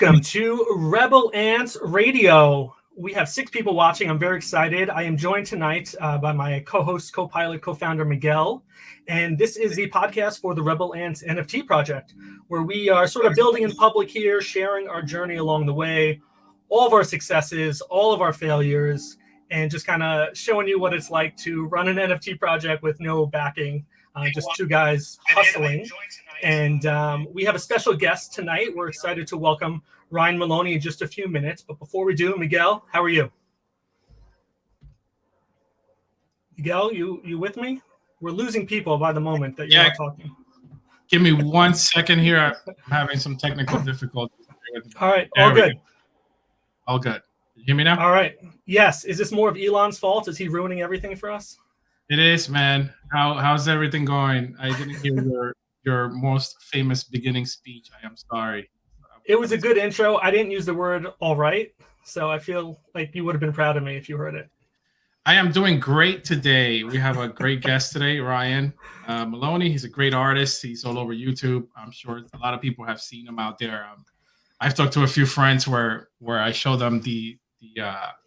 Welcome to Rebel Ants Radio. We have 6 people watching. I'm very excited. I am joined tonight by my co-host, co-pilot, co-founder, Miguel. And this is the podcast for the Rebel Ants NFT project, where we are sort of building in public here, sharing our journey along the way, all of our successes, all of our failures, and just kind of showing you what it's like to run an NFT project with no backing, just 2 guys hustling. And we have a special guest tonight. We're excited to welcome Ryan Maloney in just a few minutes. But before we do, Miguel, how are you? Miguel, you with me? We're losing people by the moment that you're not talking. Give me 1 second here. I'm having some technical difficulties. All right, all good. All good. You hear me now? All right. Yes. Is this more of Elon's fault? Is he ruining everything for us? It is, man. How's everything going? I didn't hear your most famous beginning speech. I am sorry. It was a good intro. I didn't use the word all right, so I feel like you would have been proud of me if you heard it. I am doing great today. We have a great guest today, Ryan Maloney. He's a great artist. He's all over YouTube. I'm sure a lot of people have seen him out there. I've talked to a few friends where I show them the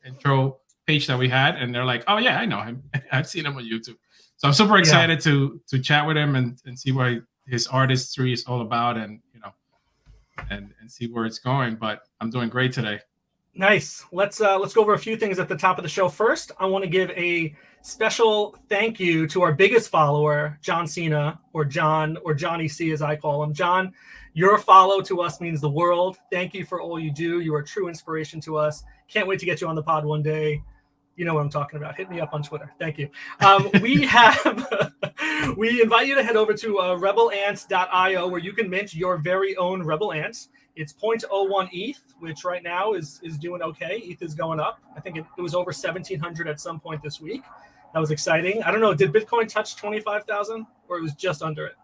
intro page that we had, and they're like, "Oh yeah, I know him. I've seen him on YouTube." So I'm super excited to chat with him and see what his artistry is all about, and and see where it's going. But I'm doing great today. Nice. Let's go over a few things at the top of the show. First, I want to give a special thank you to our biggest follower, John Cena, or John, or Johnny C, as I call him. John, your follow to us means the world. Thank you for all you do. You are a true inspiration to us. Can't wait to get you on the pod one day. You know what I'm talking about. Hit me up on Twitter. Thank you. We invite you to head over to rebelants.io, where you can mint your very own Rebel Ants. It's 0.01 ETH, which right now is doing okay. ETH is going up. I think it was over 1,700 at some point this week. That was exciting. I don't know. Did Bitcoin touch 25,000, or it was just under it?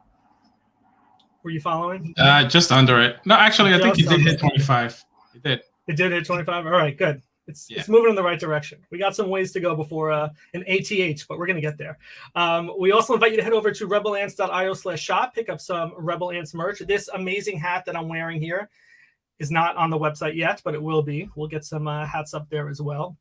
Were you following? Just under it. No, actually, I think it did hit 25. It did. It did hit 25. All right, good. It's moving in the right direction. We got some ways to go before an ATH, but we're going to get there. We also invite you to head over to rebelants.io/shop, pick up some Rebel Ants merch. This amazing hat that I'm wearing here is not on the website yet, but it will be. We'll get some hats up there as well.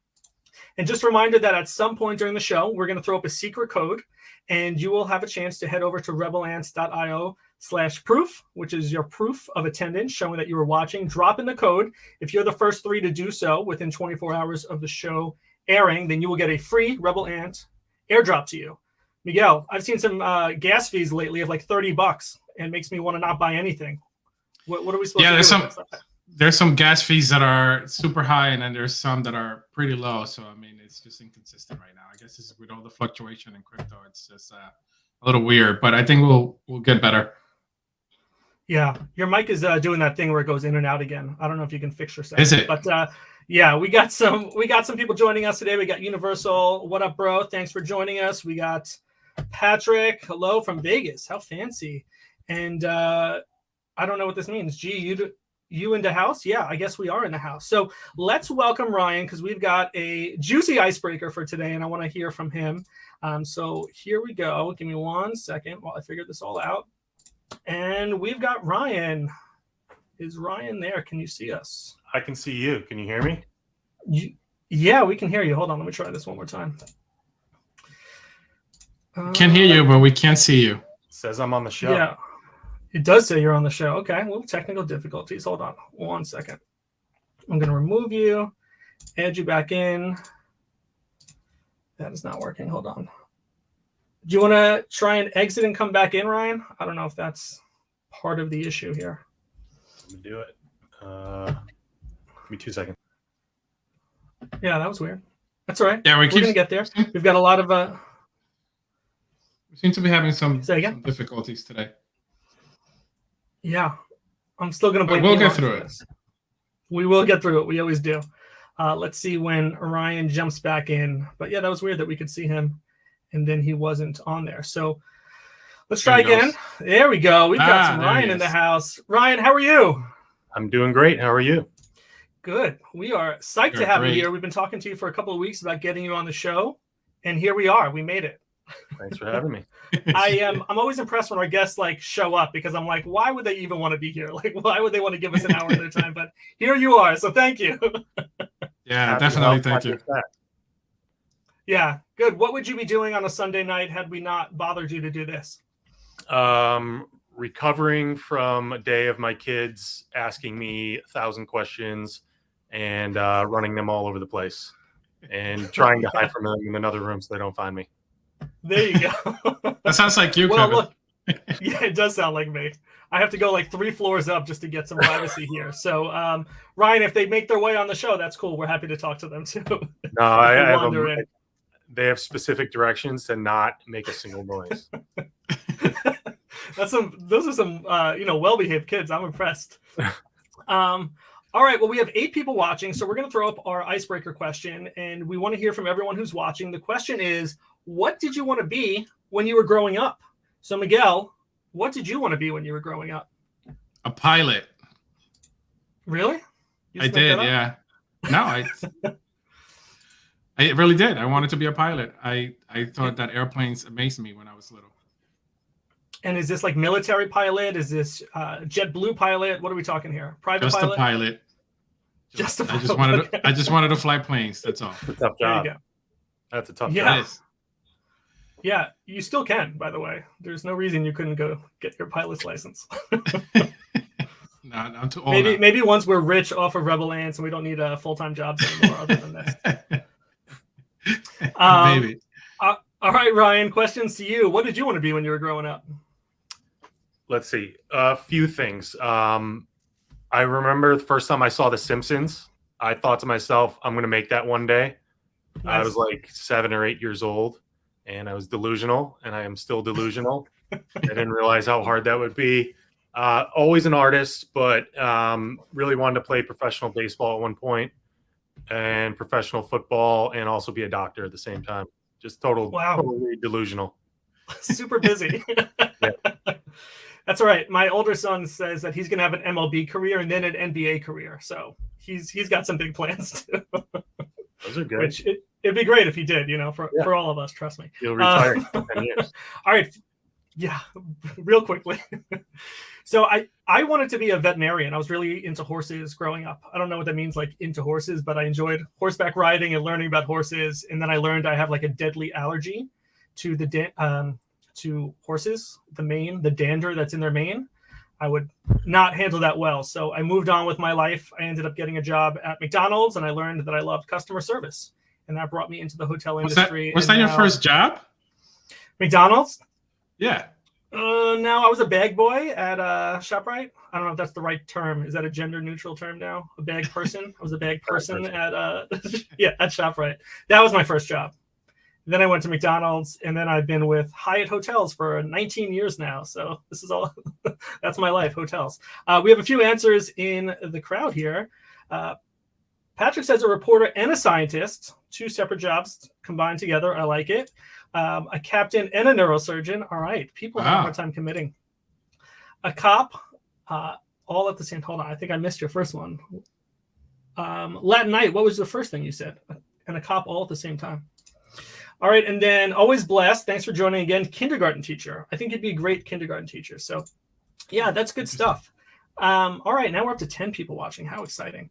And just a reminder that at some point during the show, we're going to throw up a secret code, and you will have a chance to head over to rebelants.io/proof, which is your proof of attendance showing that you were watching. Drop in the code. If you're the first 3 to do so within 24 hours of the show airing, then you will get a free Rebel Ant airdrop to you. Miguel, I've seen some gas fees lately of like $30, and it makes me want to not buy anything. What are we supposed to do? There's some gas fees that are super high, and then there's some that are pretty low. So, I mean, it's just inconsistent right now. I guess this is with all the fluctuation in crypto. It's just a little weird, but I think we'll get better. Yeah, your mic is doing that thing where it goes in and out again. I don't know if you can fix your sound. Is it? But yeah, we got some people joining us today. We got Universal. What up, bro? Thanks for joining us. We got Patrick. Hello from Vegas. How fancy. And I don't know what this means. Gee, you in the house? Yeah, I guess we are in the house. So let's welcome Ryan, because we've got a juicy icebreaker for today, and I want to hear from him. So here we go. Give me 1 second while I figure this all out. And we've got Ryan. Is Ryan there? Can you see us? I can see you. Can you hear me? Yeah, we can hear you. Hold on. Let me try this one more time. Can hear you, but we can't see you. Says I'm on the show. Yeah, it does say you're on the show. Okay, well, technical difficulties. Hold on 1 second. I'm going to remove you, add you back in. That is not working. Hold on. Do you want to try and exit and come back in, Ryan? I don't know if that's part of the issue here. Let me do it. Give me 2 seconds. Yeah, that was weird. That's all right. Yeah, we're going to get there. We've got a lot of... We seem to be having some difficulties today. Yeah, I'm still going to blame We'll get through it. We will get through it. We always do. Let's see when Ryan jumps back in. But yeah, that was weird that we could see him and then he wasn't on there. So let's try again. There we go. We've got some Ryan in the house. Ryan, how are you? I'm doing great. How are you? Good. We are psyched to have you here. We've been talking to you for a couple of weeks about getting you on the show, and here we are. We made it. Thanks for having me. I'm always impressed when our guests like show up because I'm like, why would they even want to be here? Like, why would they want to give us an hour of their time? But here you are, so thank you. Yeah, definitely. Thank you. Yeah, good. What would you be doing on a Sunday night had we not bothered you to do this? Recovering from a day of my kids asking me 1,000 questions and running them all over the place and trying to hide from them in another room so they don't find me. There you go. That sounds like you, well, Kevin. Look, yeah, it does sound like me. I have to go like 3 floors up just to get some privacy here. So, Ryan, if they make their way on the show, that's cool. We're happy to talk to them too. No, they have specific directions to not make a single noise. Those are some well-behaved kids. I'm impressed. All right, well, we have 8 people watching, so we're going to throw up our icebreaker question, and we want to hear from everyone who's watching. The question is, what did you want to be when you were growing up? So, Miguel, what did you want to be when you were growing up? A pilot. Really? I did, yeah. No, I really did. I wanted to be a pilot. I thought that airplanes amazed me when I was little. And is this like military pilot? Is this JetBlue pilot? What are we talking here? Private just pilot? A pilot. Just a pilot. I just wanted to fly planes. That's all. It's a tough job. There you go. That's a tough job. job. Yeah, you still can, by the way. There's no reason you couldn't go get your pilot's license. No, I'm too old. Maybe once we're rich off of Rebel Ants and we don't need full-time jobs anymore other than this. Maybe. All right, Ryan, questions to you. What did you want to be when you were growing up? Let's see. A few things. I remember the first time I saw The Simpsons, I thought to myself, I'm going to make that one day. Nice. I was like 7 or 8 years old, and I was delusional, and I am still delusional. I didn't realize how hard that would be. Always an artist, but really wanted to play professional baseball at one point and professional football and also be a doctor at the same time. Just totally delusional. Super busy. Yeah. That's all right. My older son says that he's going to have an MLB career and then an NBA career. So he's got some big plans too. Those are good. Which it'd be great if he did, for all of us, trust me. He'll retire in 10 years. All right. Yeah, real quickly. So I wanted to be a veterinarian. I was really into horses growing up. I don't know what that means, like into horses, but I enjoyed horseback riding and learning about horses. And then I learned I have like a deadly allergy to to horses, the dander that's in their mane. I would not handle that well. So I moved on with my life. I ended up getting a job at McDonald's, and I learned that I loved customer service. And that brought me into the hotel industry. Was that your first job? McDonald's? Yeah. No, I was a bag boy at ShopRite. I don't know if that's the right term. Is that a gender neutral term now? A bag person? I was a bag person at at ShopRite. That was my first job. Then I went to McDonald's, and then I've been with Hyatt Hotels for 19 years now. So this is all, that's my life, hotels. We have a few answers in the crowd here. Patrick says a reporter and a scientist, 2 separate jobs combined together. I like it. A captain and a neurosurgeon. All right. People have a hard time committing. A cop, all at the same, hold on. I think I missed your first one. Latin night. What was the first thing you said? And a cop all at the same time. All right, and then always blessed. Thanks for joining again. Kindergarten teacher. I think you'd be a great kindergarten teacher. So, yeah, that's good stuff. All right, now we're up to 10 people watching. How exciting!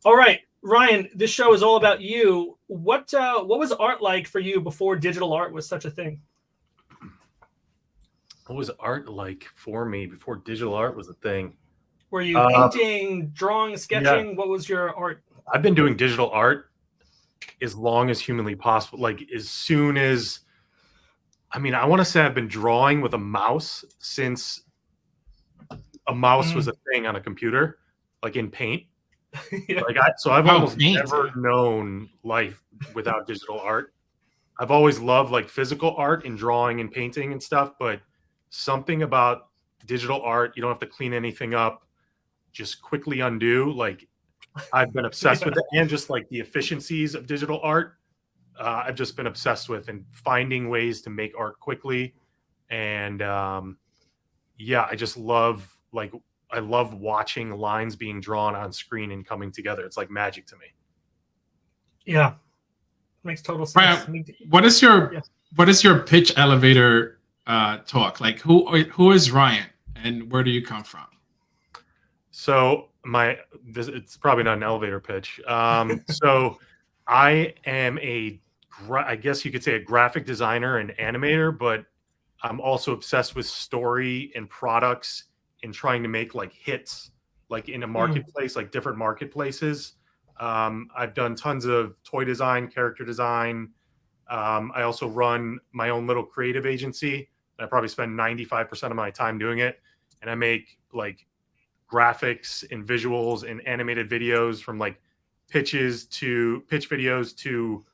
All right, Ryan, this show is all about you. What was art like for you before digital art was such a thing? What was art like for me before digital art was a thing? Were you painting, drawing, sketching? Yeah. What was your art? I've been doing digital art as long as humanly possible. Like as soon as, I want to say I've been drawing with a mouse since a mouse was a thing on a computer, like in Paint. Yeah. I've almost never known life without digital art. I've always loved like physical art and drawing and painting and stuff, but something about digital art, you don't have to clean anything up, just quickly undo. Like I've been obsessed with it, and just like the efficiencies of digital art. I've just been obsessed with and finding ways to make art quickly. And I just love, I love watching lines being drawn on screen and coming together. It's like magic to me. Yeah. Makes total sense. Ryan, what is your Yes. what is your pitch elevator talk? Like who is Ryan and where do you come from? So it's probably not an elevator pitch. So I am I guess you could say a graphic designer and animator, but I'm also obsessed with story and products and trying to make like hits, like in a marketplace, like different marketplaces. I've done tons of toy design, character design. I also run my own little creative agency. I probably spend 95% of my time doing it. And I make like graphics and visuals and animated videos, from like pitch videos to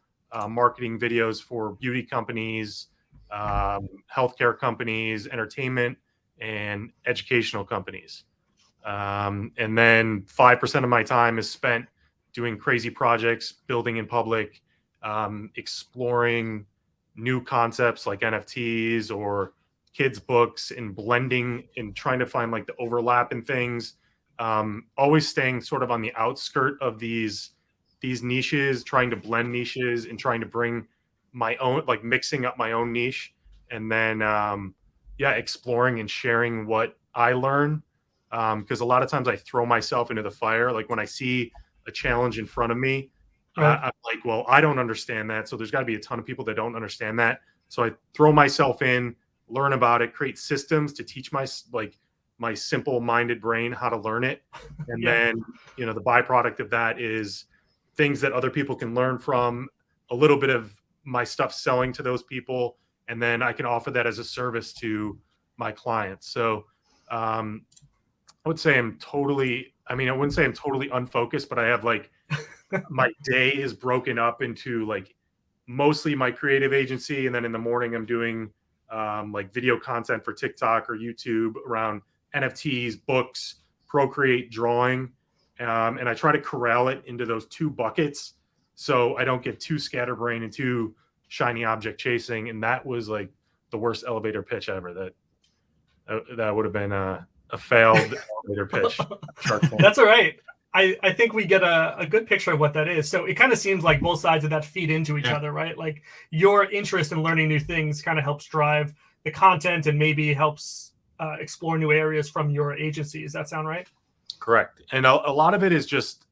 marketing videos for beauty companies, healthcare companies, entertainment, and educational companies. And then 5% of my time is spent doing crazy projects, building in public, exploring new concepts like NFTs or kids' books, and blending and trying to find like the overlap in things. Always staying sort of on the outskirt of these niches, trying to blend niches and trying to bring my own, like mixing up my own niche, and then exploring and sharing what I learn. Because a lot of times I throw myself into the fire. Like when I see a challenge in front of me, Right. I'm like, well, I don't understand that. So there's got to be a ton of people that don't understand that. So I throw myself in, learn about it, create systems to teach my simple-minded brain how to learn it. And then, the byproduct of that is things that other people can learn from, a little bit of my stuff selling to those people, and then I can offer that as a service to my clients. So I would say I wouldn't say I'm totally unfocused, but I have like my day is broken up into like mostly my creative agency, and then in the morning I'm doing like video content for TikTok or YouTube around NFTs, books, Procreate, drawing, and I try to corral it into those two buckets so I don't get too scatterbrained and too shiny object chasing. And that was like the worst elevator pitch ever. That would have been a failed elevator pitch. That's all right. I think we get a good picture of what that is. So it kind of seems like both sides of that feed into each other, right? Like your interest in learning new things kind of helps drive the content and maybe helps explore new areas from your agency. Does that sound right? Correct. And a lot of it is just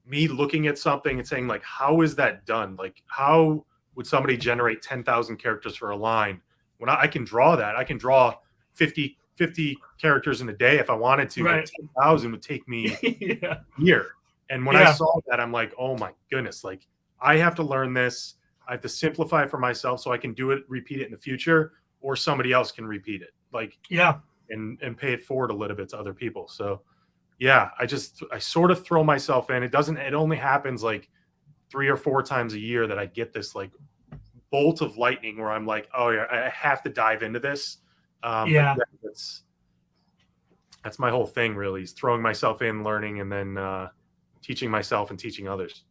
me looking at something and saying, like, how is that done? Like, how would somebody generate 10,000 characters for a line? When I can draw that, I can draw 50 characters in a day if I wanted to. Right. Like 10,000 would take me a year. And when I saw that, I'm like, oh my goodness, like I have to learn this. I have to simplify it for myself so I can do it, repeat it in the future, or somebody else can repeat it. Like, and pay it forward a little bit to other people. So I sort of throw myself in. It only happens like 3 or 4 times a year that I get this like bolt of lightning where I'm like, oh yeah, I have to dive into this. That's my whole thing, really, is throwing myself in, learning, and then teaching myself and teaching others.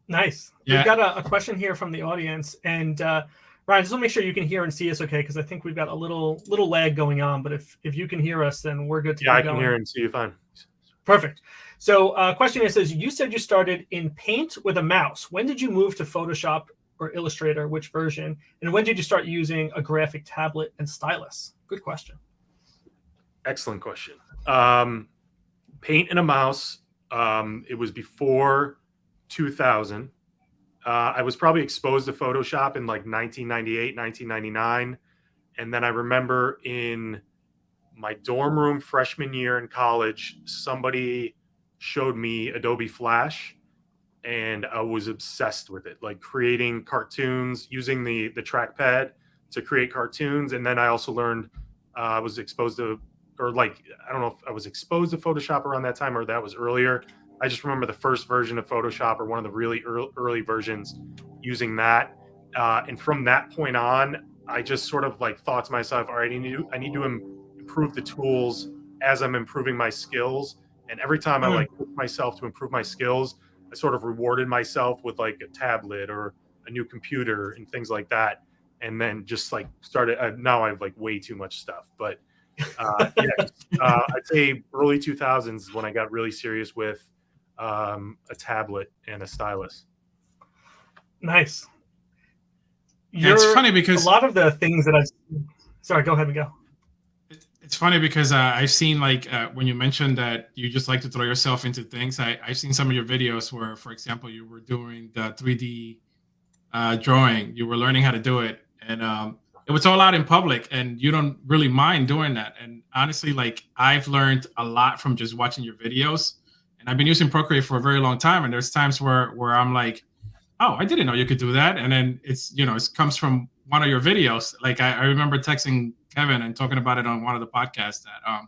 Nice. We've got a question here from the audience, and Ryan, just want to make sure you can hear and see us okay, because I think we've got a little lag going on, but if you can hear us, then we're good to keep going. I can hear and see you fine. Perfect. So question here says, you said you started in Paint with a mouse. When did you move to Photoshop or Illustrator? Which version? And when did you start using a graphic tablet and stylus? Good question. Excellent question. Paint and a mouse. It was before 2000. I was probably exposed to Photoshop in like 1998, 1999. And then I remember in my dorm room freshman year in college, somebody showed me Adobe Flash, and I was obsessed with it, like creating cartoons using the trackpad to create cartoons. And then I also learned, I was exposed to, or like, I don't know if I was exposed to Photoshop around that time or that was earlier. I just remember the first version of Photoshop, or one of the really early versions, using that. And from that point on, I just sort of like thought to myself, all right, I need to improve the tools as I'm improving my skills. And every time I like pushed myself to improve my skills, I sort of rewarded myself with like a tablet or a new computer and things like that. And then just like started, now I have like way too much stuff, but I'd say early 2000s when I got really serious with a tablet and a stylus. Nice. Yeah, it's funny A because lot of the things that sorry, go ahead and go. it's funny because I've seen like when you mentioned that you just like to throw yourself into things. I've seen some of your videos where, for example, you were doing the 3D drawing. You were learning how to do it, and it was all out in public, and you don't really mind doing that. And honestly, like I've learned a lot from just watching your videos, and I've been using Procreate for a very long time. And there's times where I'm like, oh, I didn't know you could do that. And then it's, it comes from one of your videos. Like I remember texting Kevin and talking about it on one of the podcasts that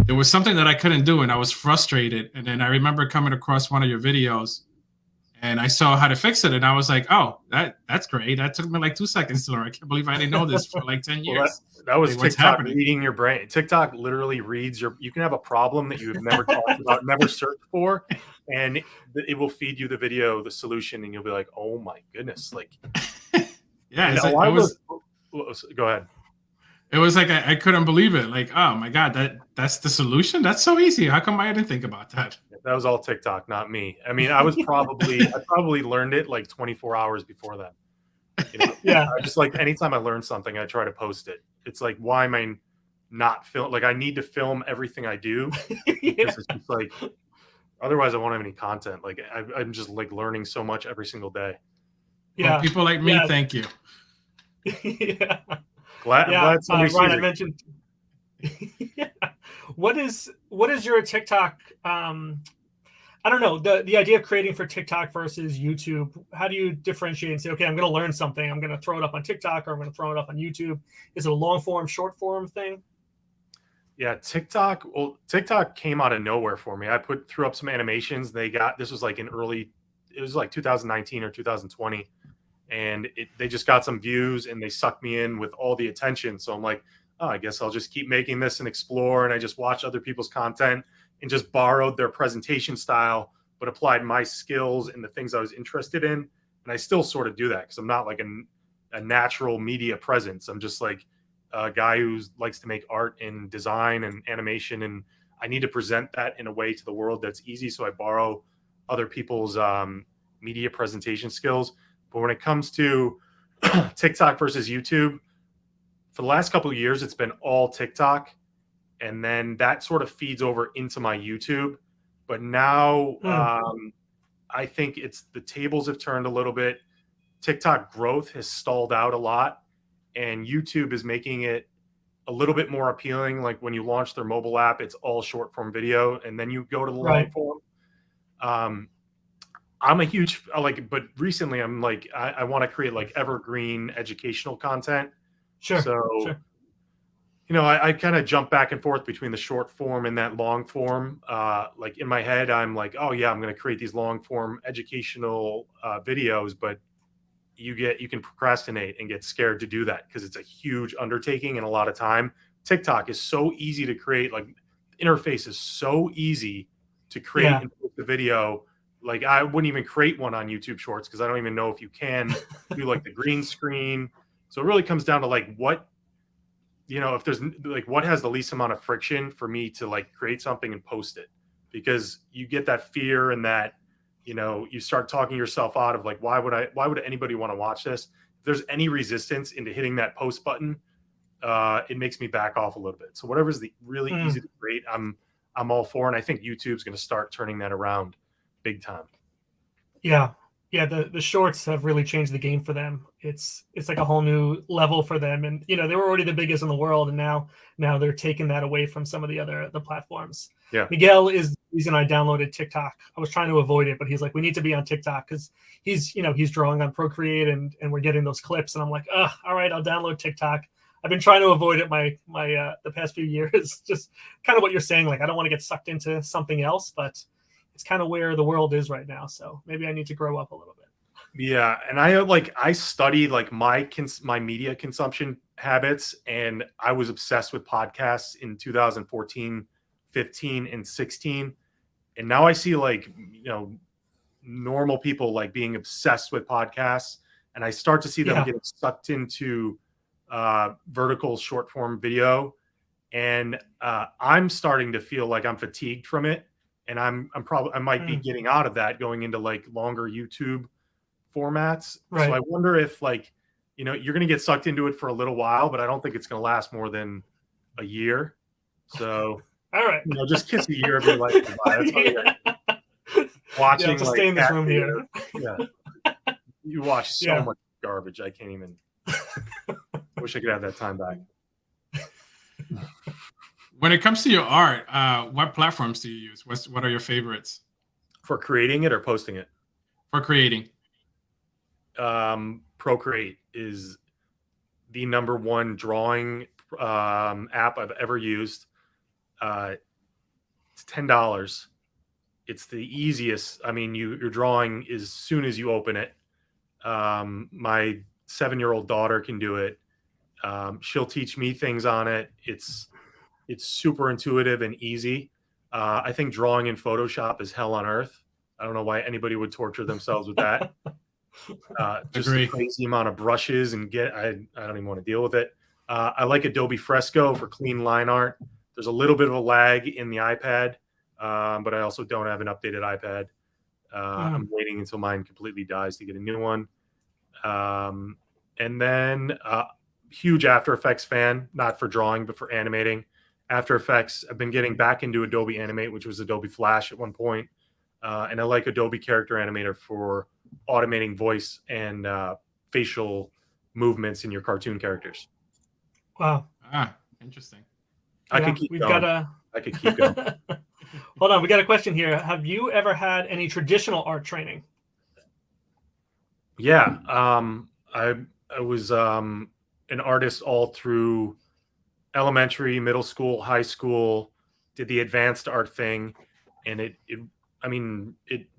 there was something that I couldn't do and I was frustrated. And then I remember coming across one of your videos and I saw how to fix it. And I was like, oh, that's great. That took me like 2 seconds to learn. I can't believe I didn't know this for like 10 years. Well, that was like, what's TikTok happening? reading your brain. TikTok literally reads you can have a problem that you have never talked about, never searched for, and it will feed you the solution, and you'll be like, oh my goodness. Like, yeah, go ahead. It was like I couldn't believe it. Like, oh my god, that's the solution. That's so easy. How come I didn't think about that? That was all TikTok, not me. I mean, I probably learned it like 24 hours before that. Yeah. I just like anytime I learn something, I try to post it. It's like, why am I not film? Like, I need to film everything I do. Because it's just like, otherwise, I won't have any content. Like, I'm just like learning so much every single day. Yeah, well, people like me, thank you. Yeah. Glad somebody Ryan, sees I mentioned. Yeah. What is your TikTok? I don't know, the idea of creating for TikTok versus YouTube. How do you differentiate and say, okay, I'm going to learn something, I'm going to throw it up on TikTok or I'm going to throw it up on YouTube? Is it a long form, short form thing? Yeah, TikTok. Well, TikTok came out of nowhere for me. I threw up some animations. This was like it was like 2019 or 2020. And they just got some views and they sucked me in with all the attention. So I'm like, oh, I guess I'll just keep making this and explore. And I just watched other people's content and just borrowed their presentation style, but applied my skills and the things I was interested in. And I still sort of do that because I'm not like a natural media presence. I'm just like a guy who likes to make art and design and animation. And I need to present that in a way to the world that's easy. So I borrow other people's media presentation skills. But when it comes to TikTok versus YouTube, for the last couple of years, it's been all TikTok. And then that sort of feeds over into my YouTube. But now I think the tables have turned a little bit. TikTok growth has stalled out a lot. And YouTube is making it a little bit more appealing. Like when you launch their mobile app, it's all short form video. And then you go to the long form. I'm a huge but recently I'm like I want to create like evergreen educational content. Sure. So I kind of jump back and forth between the short form and that long form. Like in my head, I'm like, oh yeah, I'm going to create these long form educational videos, but you can procrastinate and get scared to do that because it's a huge undertaking and a lot of time. TikTok is so easy to create. Like interface is so easy to create and post the video. Like I wouldn't even create one on YouTube Shorts because I don't even know if you can do like the green screen. So it really comes down to like what, if there's like what has the least amount of friction for me to like create something and post it, because you get that fear and that, you start talking yourself out of like, why would anybody want to watch this? If there's any resistance into hitting that post button, it makes me back off a little bit. So whatever's the really easy to create, I'm all for. And I think YouTube's going to start turning that around big time. Yeah. The shorts have really changed the game for them. It's like a whole new level for them. And, they were already the biggest in the world. And now they're taking that away from some of the platforms. Yeah. Miguel is the reason I downloaded TikTok. I was trying to avoid it, but he's like, we need to be on TikTok because he's drawing on Procreate and we're getting those clips. And I'm like, all right, I'll download TikTok. I've been trying to avoid it the past few years. Just kind of what you're saying. Like, I don't want to get sucked into something else, but it's kind of where the world is right now. So maybe I need to grow up a little bit. Yeah. And I studied like my media consumption habits, and I was obsessed with podcasts in 2014, 15 and 16. And now I see like, normal people like being obsessed with podcasts, and I start to see them getting sucked into vertical short form video. And I'm starting to feel like I'm fatigued from it. And I might be getting out of that, going into like longer YouTube formats. Right. So I wonder if like, you know, you're going to get sucked into it for a little while, but I don't think it's going to last more than a year. So, all right, you know, just kiss a year of your life goodbye. That's all you got. Watching yeah, to like stay in this cat room videos. here. Yeah. You watch so Yeah. much garbage. I can't even. Wish I could have that time back. When it comes to your art, what platforms do you use? What are your favorites For creating it or posting it? for creating? Procreate is the #1 drawing app I've ever used. It's $10. It's the easiest. I mean, your drawing as soon as you open it. My 7-year-old daughter can do it. She'll teach me things on it. It's super intuitive and easy. I think drawing in Photoshop is hell on earth. I don't know why anybody would torture themselves with that. Just Agree. the crazy amount of brushes and I don't even want to deal with it. I like Adobe Fresco for clean line art. There's a little bit of a lag in the iPad, but I also don't have an updated iPad. I'm waiting until mine completely dies to get a new one. And then huge After Effects fan, not for drawing, but for animating. After Effects, I've been getting back into Adobe Animate, which was Adobe Flash at one point. And I like Adobe Character Animator for automating voice and facial movements in your cartoon characters. Wow. Interesting. I could keep going. I could keep going. Hold on, we got a question here. Have you ever had any traditional art training? Yeah. I was an artist all through elementary, middle school, high school, did the advanced art thing. And it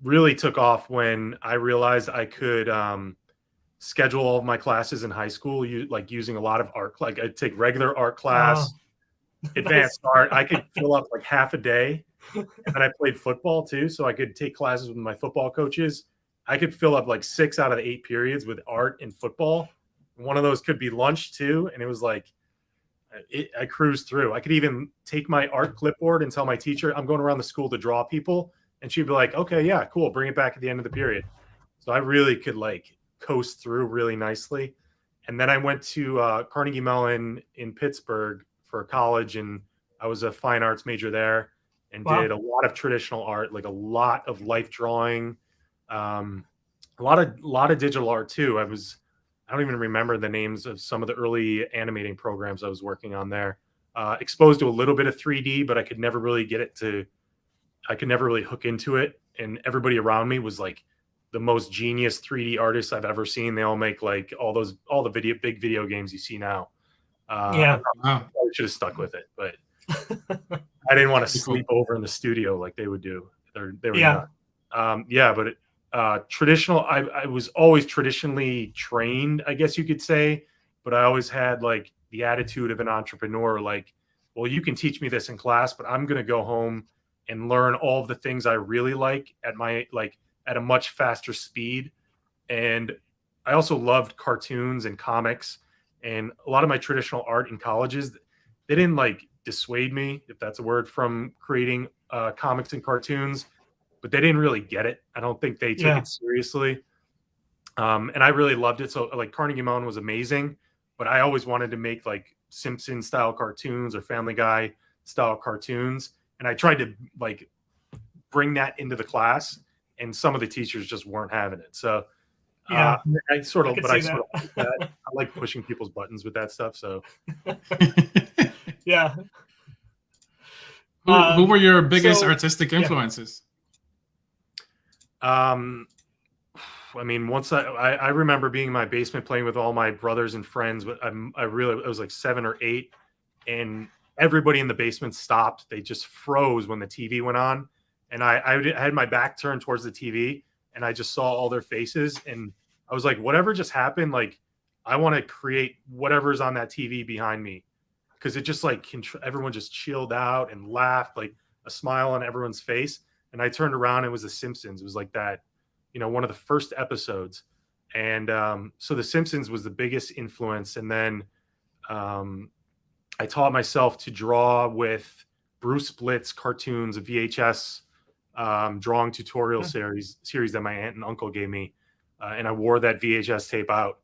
really took off when I realized I could schedule all of my classes in high school, using a lot of art. Like I'd take regular art class, advanced art. I could fill up like half a day. And then I played football too. So I could take classes with my football coaches. I could fill up like 6 out of the 8 periods with art and football. One of those could be lunch too. And it was like, I cruised through. I could even take my art clipboard and tell my teacher, I'm going around the school to draw people. And she'd be like, okay, yeah, cool. Bring it back at the end of the period. So I really could like coast through really nicely. And then I went to Carnegie Mellon in Pittsburgh for college. And I was a fine arts major there and did a lot of traditional art, like a lot of life drawing, a lot of digital art too. I don't even remember the names of some of the early animating programs I was working on there. Exposed to a little bit of 3D, but I could never really hook into it. And everybody around me was like the most genius 3D artists I've ever seen. They all make like all the big video games you see now. Yeah. I probably should have stuck with it, but I didn't want to sleep over in the studio like they would do. They were not. But traditional, I was always traditionally trained, I guess you could say, but I always had like the attitude of an entrepreneur, like, well, you can teach me this in class, but I'm going to go home and learn all of the things I really like at a much faster speed. And I also loved cartoons and comics, and a lot of my traditional art in colleges, they didn't like dissuade me, if that's a word, from creating comics and cartoons. But they didn't really get it. I don't think they took it seriously. And I really loved it. So like Carnegie Mellon was amazing, but I always wanted to make like Simpson style cartoons or Family Guy style cartoons. And I tried to like bring that into the class, and some of the teachers just weren't having it. So I like pushing people's buttons with that stuff. So yeah. Who were your biggest artistic influences? I mean, once I remember being in my basement playing with all my brothers and friends, but I was like 7 or 8, and everybody in the basement stopped. They just froze when the TV went on, and I had my back turned towards the TV, and I just saw all their faces, and I was like, whatever just happened, like I want to create whatever's on that TV behind me, because it just like everyone just chilled out and laughed, like a smile on everyone's face. And I turned around, it was The Simpsons. It was like that, one of the first episodes. And so The Simpsons was the biggest influence. And then I taught myself to draw with Bruce Blitz's cartoons, a VHS drawing tutorial series that my aunt and uncle gave me. and I wore that VHS tape out.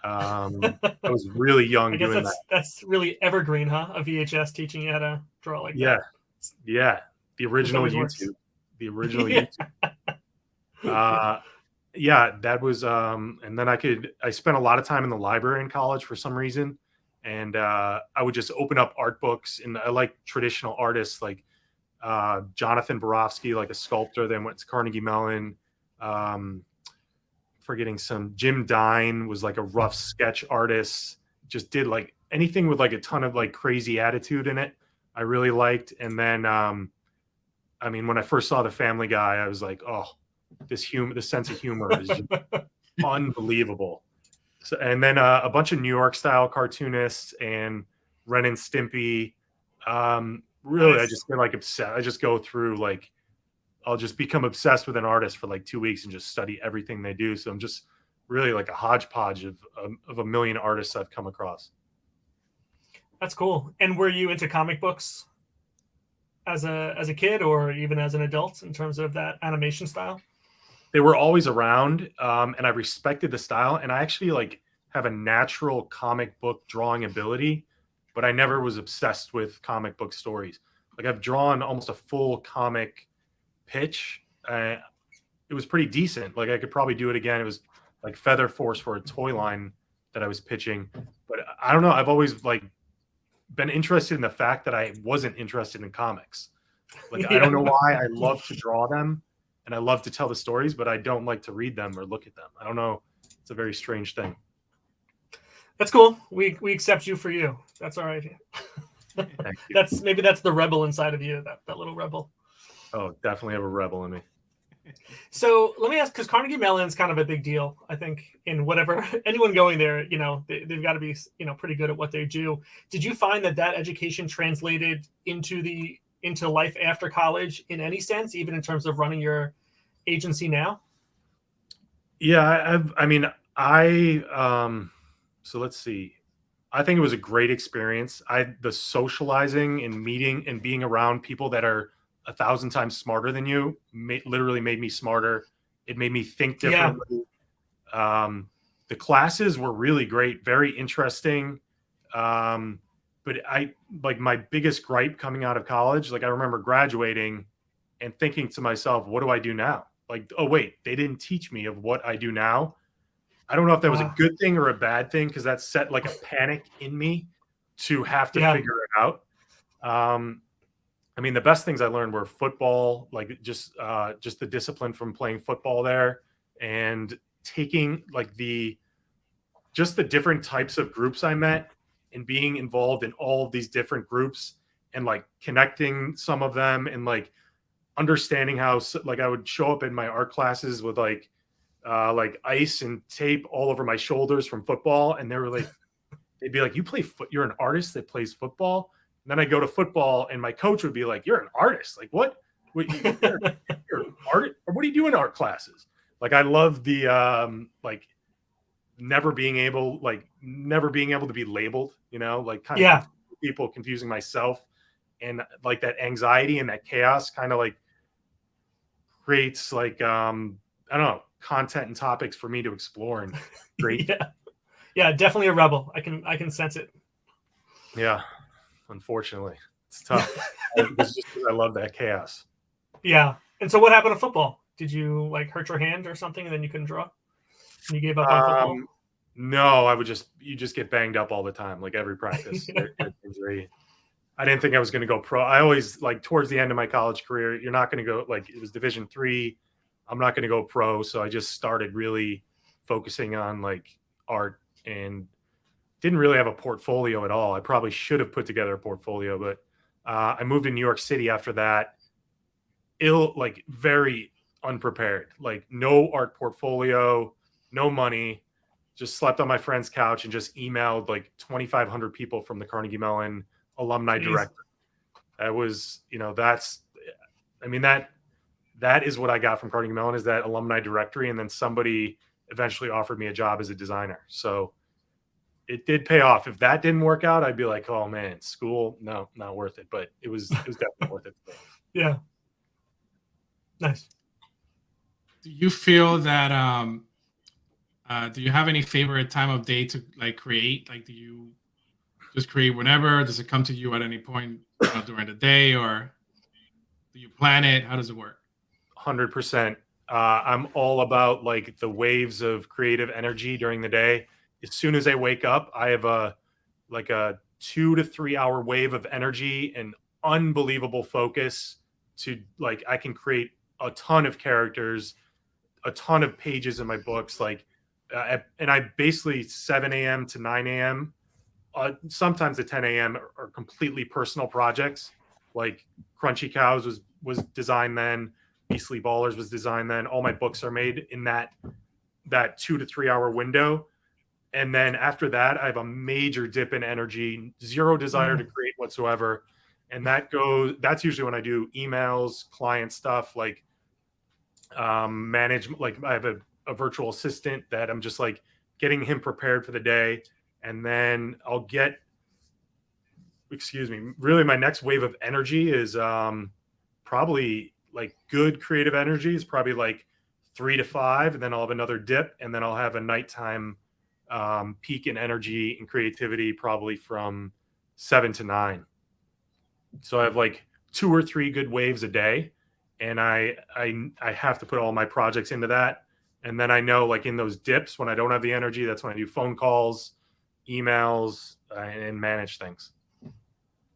I was really young I guess doing that's really evergreen, huh? A VHS teaching you how to draw like yeah, that. yeah. The original always YouTube. works. The original Yeah. YouTube. Yeah, that was and then I spent a lot of time in the library in college for some reason. And I would just open up art books, and I like traditional artists like Jonathan Borofsky, like a sculptor, then went to Carnegie Mellon. Forgetting some Jim Dine was like a rough sketch artist, just did like anything with like a ton of like crazy attitude in it. I really liked. And then I mean, when I first saw the Family Guy, I was like, oh, this sense of humor is just unbelievable. So, and then a bunch of New York style cartoonists and Ren and Stimpy. Really, Nice. I just get like obsessed. I just go through like, I'll just become obsessed with an artist for like 2 weeks and just study everything they do. So I'm just really like a hodgepodge of a million artists I've come across. That's cool. And were you into comic books as a kid or even as an adult in terms of that animation style? They were always around, and I respected the style. And I actually like have a natural comic book drawing ability, but I never was obsessed with comic book stories. Like I've drawn almost a full comic pitch. It was pretty decent. Like I could probably do it again. It was like Feather Force for a toy line that I was pitching. But I don't know. I've always like been interested in the fact that I wasn't interested in comics. Like I don't know why. I love to draw them and I love to tell the stories, but I don't like to read them or look at them. I don't know. It's a very strange thing. That's cool. We accept you for you. That's all right. Thank you. Maybe that's the rebel inside of you, that little rebel. Oh, definitely have a rebel in me. So let me ask, because Carnegie Mellon's kind of a big deal, I think, in whatever anyone going there, they've got to be, pretty good at what they do. Did you find that education translated into life after college in any sense, even in terms of running your agency now? Yeah, so let's see. I think it was a great experience. The socializing and meeting and being around people that are 1,000 times smarter than you literally made me smarter. It made me think differently. Yeah. The classes were really great, very interesting. But my biggest gripe coming out of college, like I remember graduating and thinking to myself, what do I do now? Like, oh wait, they didn't teach me of what I do now. I don't know if that was a good thing or a bad thing, because that set like a panic in me to have to figure it out. I mean, the best things I learned were football, like just the discipline from playing football there, and taking like the different types of groups I met and being involved in all of these different groups and like connecting some of them and like understanding how like I would show up in my art classes with like ice and tape all over my shoulders from football. And they were like, they'd be like, you're an artist that plays football? And then I go to football and my coach would be like, you're an artist. Like what you're an artist? Or what do you do in art classes? Like, I love the, like never being able to be labeled, like kind of people, confusing myself, and like that anxiety and that chaos kind of like creates like, I don't know, content and topics for me to explore and create. Yeah, definitely a rebel. I can sense it. Yeah, unfortunately, it's tough. It's just because I love that chaos. Yeah. And so, what happened to football? Did you like hurt your hand or something, and then you couldn't draw? And you gave up on football? No, you just get banged up all the time, like every practice. Injury. I didn't think I was going to go pro. I always, like, towards the end of my college career, you're not going to go, like, it was Division III. I'm not going to go pro. So I just started really focusing on like art and didn't really have a portfolio at all. I probably should have put together a portfolio, but I moved to New York City after that, very unprepared, like no art portfolio, no money, just slept on my friend's couch and just emailed like 2,500 people from the Carnegie Mellon alumni director. That was, that is what I got from Carnegie Mellon, is that alumni directory. And then somebody eventually offered me a job as a designer. So it did pay off. If that didn't work out, I'd be like, oh man, school, no, not worth it. But it was definitely worth it. Yeah. Nice. Do you feel that Do you have any favorite time of day to like create? Like, do you just create whenever? Does it come to you at any point, during the day, or do you plan it? How does it work? 100%. I'm all about like the waves of creative energy during the day. As soon as I wake up, I have a 2 to 3 hour wave of energy and unbelievable focus to like I can create a ton of characters, a ton of pages in my books, and I basically 7 a.m. to 9 a.m. Sometimes at 10 a.m. are completely personal projects. Like Crunchy Cows was designed then. Beastly Ballers was designed then. All my books are made in that 2 to 3 hour window. And then after that, I have a major dip in energy, zero desire to create whatsoever. And that's usually when I do emails, client stuff, like manage, like I have a virtual assistant that I'm just like getting him prepared for the day. And then really my next wave of energy is probably like good creative energy is probably like 3 to 5. And then I'll have another dip. And then I'll have a nighttime peak in energy and creativity probably from 7 to 9. So I have like 2 or 3 good waves a day, and I have to put all my projects into that. And then I know like in those dips when I don't have the energy, that's when I do phone calls, emails, and manage things.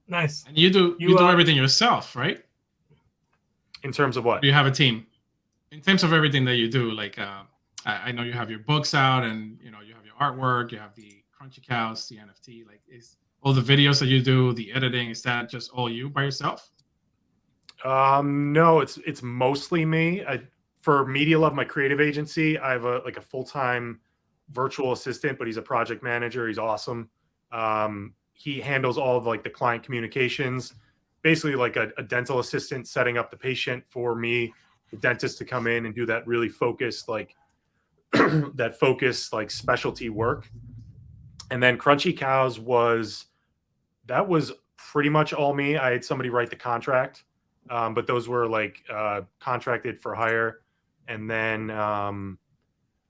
Nice. And you do everything yourself, right? In terms of what? Do you have a team? In terms of everything that you do, like I know you have your books out, and you have your artwork, you have the Crunchy Cows, the NFT. Like, is all the videos that you do, the editing, is that just all you by yourself? No, it's mostly me. For Media Love, my creative agency, I have a full-time virtual assistant, but he's a project manager. He's awesome. He handles all of like the client communications, basically like a dental assistant setting up the patient for me, the dentist to come in and do that really focused, like like specialty work. And then Crunchy Cows was pretty much all me. I had somebody write the contract, but those were like contracted for hire. And then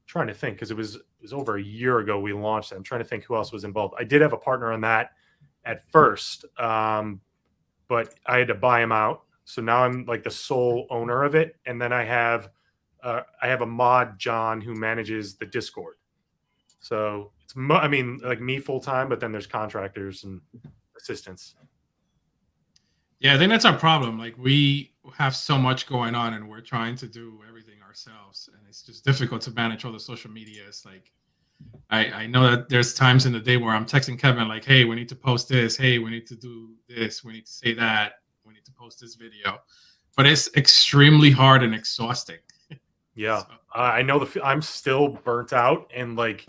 trying to think, because it was over a year ago we launched it. I'm trying to think who else was involved. I did have a partner on that at first, but I had to buy him out. So now I'm like the sole owner of it. And then I have a mod, John, who manages the Discord. So it's like me full time, but then there's contractors and assistants. Yeah, I think that's our problem. Like, we have so much going on, and we're trying to do everything ourselves, and it's just difficult to manage all the social media. It's like I know that there's times in the day where I'm texting Kevin like, "Hey, we need to post this. Hey, we need to do this. We need to say that. We need to post this video," but it's extremely hard and exhausting. Yeah, so. I know I'm still burnt out, and like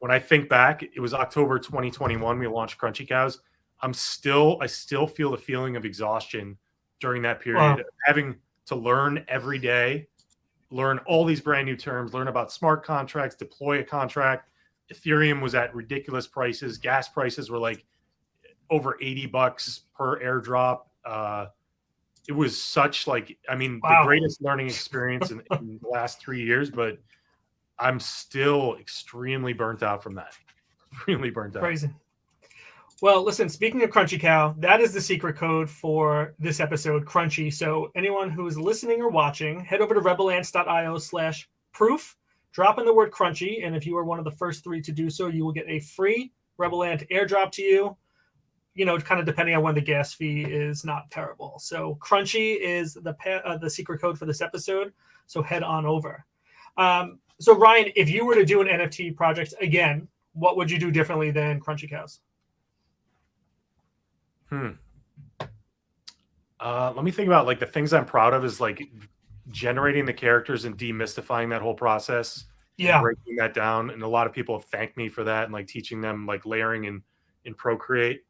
when I think back, it was October 2021 we launched Crunchy Cows. I still feel the feeling of exhaustion during that period. Wow. Having to learn every day, learn all these brand new terms, learn about smart contracts, deploy a contract. Ethereum was at ridiculous prices. Gas prices were like over $80 per airdrop. It was such like, the greatest learning experience in the last 3 years, but I'm still extremely burnt out from that. Really burnt out. Crazy. Well, listen, speaking of Crunchy Cow, that is the secret code for this episode, Crunchy. So anyone who is listening or watching, head over to rebelants.io/proof, drop in the word Crunchy, and if you are one of the first 3 to do so, you will get a free Rebel Ant airdrop to you. Kind of depending on when the gas fee is not terrible. So Crunchy is the secret code for this episode. So head on over. So Ryan, if you were to do an NFT project again, what would you do differently than Crunchy Cows? Let me think about like the things I'm proud of is like generating the characters and demystifying that whole process. Yeah. Breaking that down. And a lot of people have thanked me for that and like teaching them like layering in Procreate.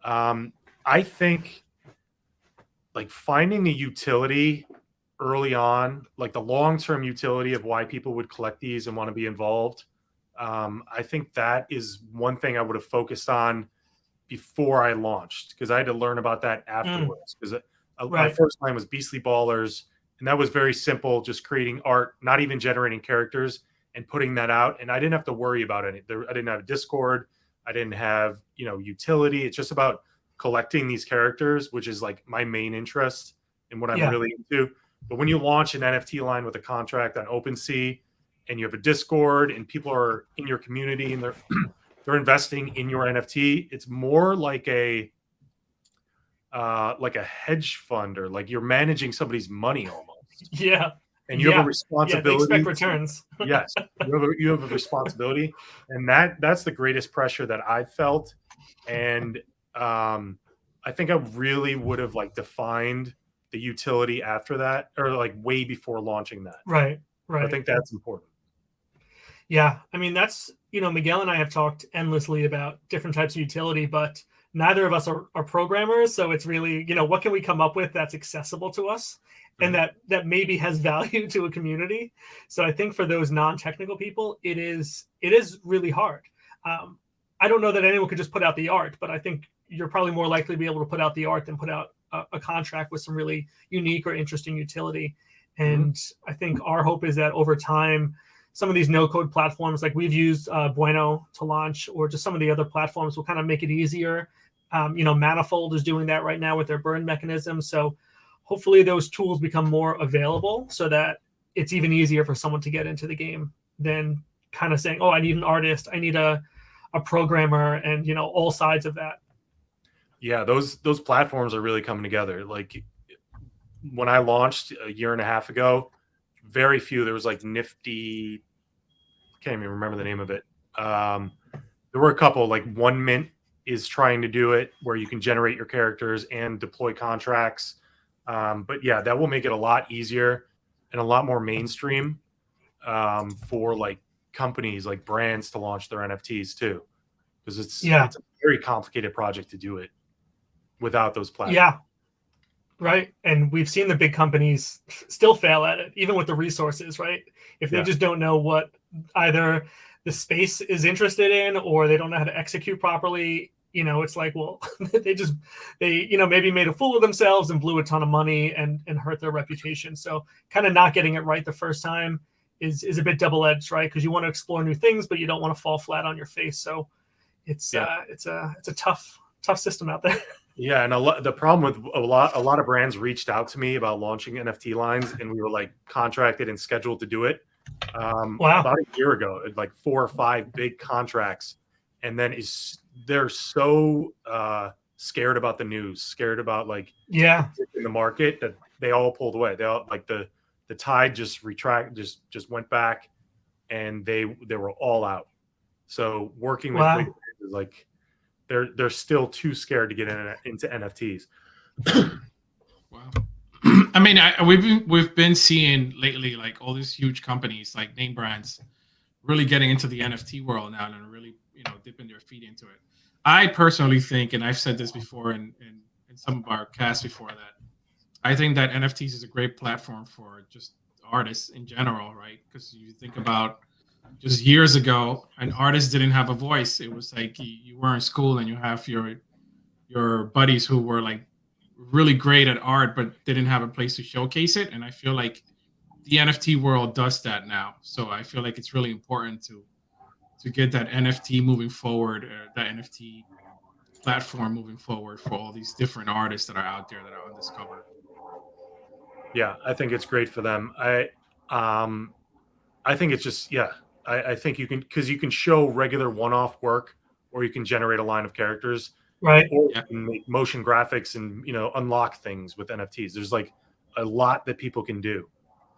I think like finding the utility early on, like the long-term utility of why people would collect these and want to be involved. I think that is one thing I would have focused on before I launched, because I had to learn about that afterwards. Because my first line was Beastly Ballers, and that was very simple, just creating art, not even generating characters, and putting that out. And I didn't have to worry about any. I didn't have a Discord. I didn't have, utility. It's just about collecting these characters, which is like my main interest and what I'm really into. But when you launch an NFT line with a contract on OpenSea and you have a Discord and people are in your community and they're investing in your NFT, it's more like a hedge fund, or like you're managing somebody's money almost. Yeah. And you have a responsibility. Yeah, they expect returns. Yes, you have a responsibility, and that's the greatest pressure that I've felt. And I think I really would have like defined the utility after that, or like way before launching that. Right. I think that's important. Yeah, I mean, that's, Miguel and I have talked endlessly about different types of utility, but neither of us are programmers. So it's really, what can we come up with that's accessible to us and that maybe has value to a community. So I think for those non-technical people, it is really hard. I don't know that anyone could just put out the art, but I think you're probably more likely to be able to put out the art than put out a contract with some really unique or interesting utility. And I think our hope is that over time, some of these no-code platforms, like we've used Bueno to launch, or just some of the other platforms, will kind of make it easier. Manifold is doing that right now with their burn mechanism. So hopefully those tools become more available so that it's even easier for someone to get into the game than kind of saying, oh, I need an artist, I need a programmer, and all sides of that. Yeah, those platforms are really coming together. Like when I launched a year and a half ago, very few. There was like Nifty, can't even remember the name of it. There were a couple, like 1Mint is trying to do it where you can generate your characters and deploy contracts. But yeah, that will make it a lot easier and a lot more mainstream for like companies, like brands, to launch their NFTs too, because it's a very complicated project to do it without those platforms. Yeah, right. And we've seen the big companies still fail at it, even with the resources, right? If they just don't know what either the space is interested in, or they don't know how to execute properly, it's like, well, they maybe made a fool of themselves and blew a ton of money and hurt their reputation. So kind of not getting it right the first time is a bit double-edged, right? Because you want to explore new things, but you don't want to fall flat on your face. So it's a tough system out there. Yeah, and the problem with a lot of brands reached out to me about launching NFT lines, and we were like contracted and scheduled to do it. About a year ago, like 4 or 5 big contracts, and then they're so scared about the news, scared about like in the market, that they all pulled away. They all, like the tide just just went back, and they were all out. So working with big brands is like they're still too scared to get into NFTs. Wow. I mean, we've been seeing lately, like all these huge companies, like name brands, really getting into the NFT world now and really, dipping their feet into it. I personally think, and I've said this before in some of our casts before, that I think that NFTs is a great platform for just artists in general, right? Because you think about just years ago, an artist didn't have a voice. It was like you were in school and you have your buddies who were like really great at art, but didn't have a place to showcase it. And I feel like the NFT world does that now. So I feel like it's really important to get that NFT moving forward, that NFT platform moving forward for all these different artists that are out there that are undiscovered. Yeah, I think it's great for them. I think it's just, I think you can, because you can show regular one-off work, or you can generate a line of characters, right? Or you can make motion graphics and unlock things with NFTs. There's like a lot that people can do.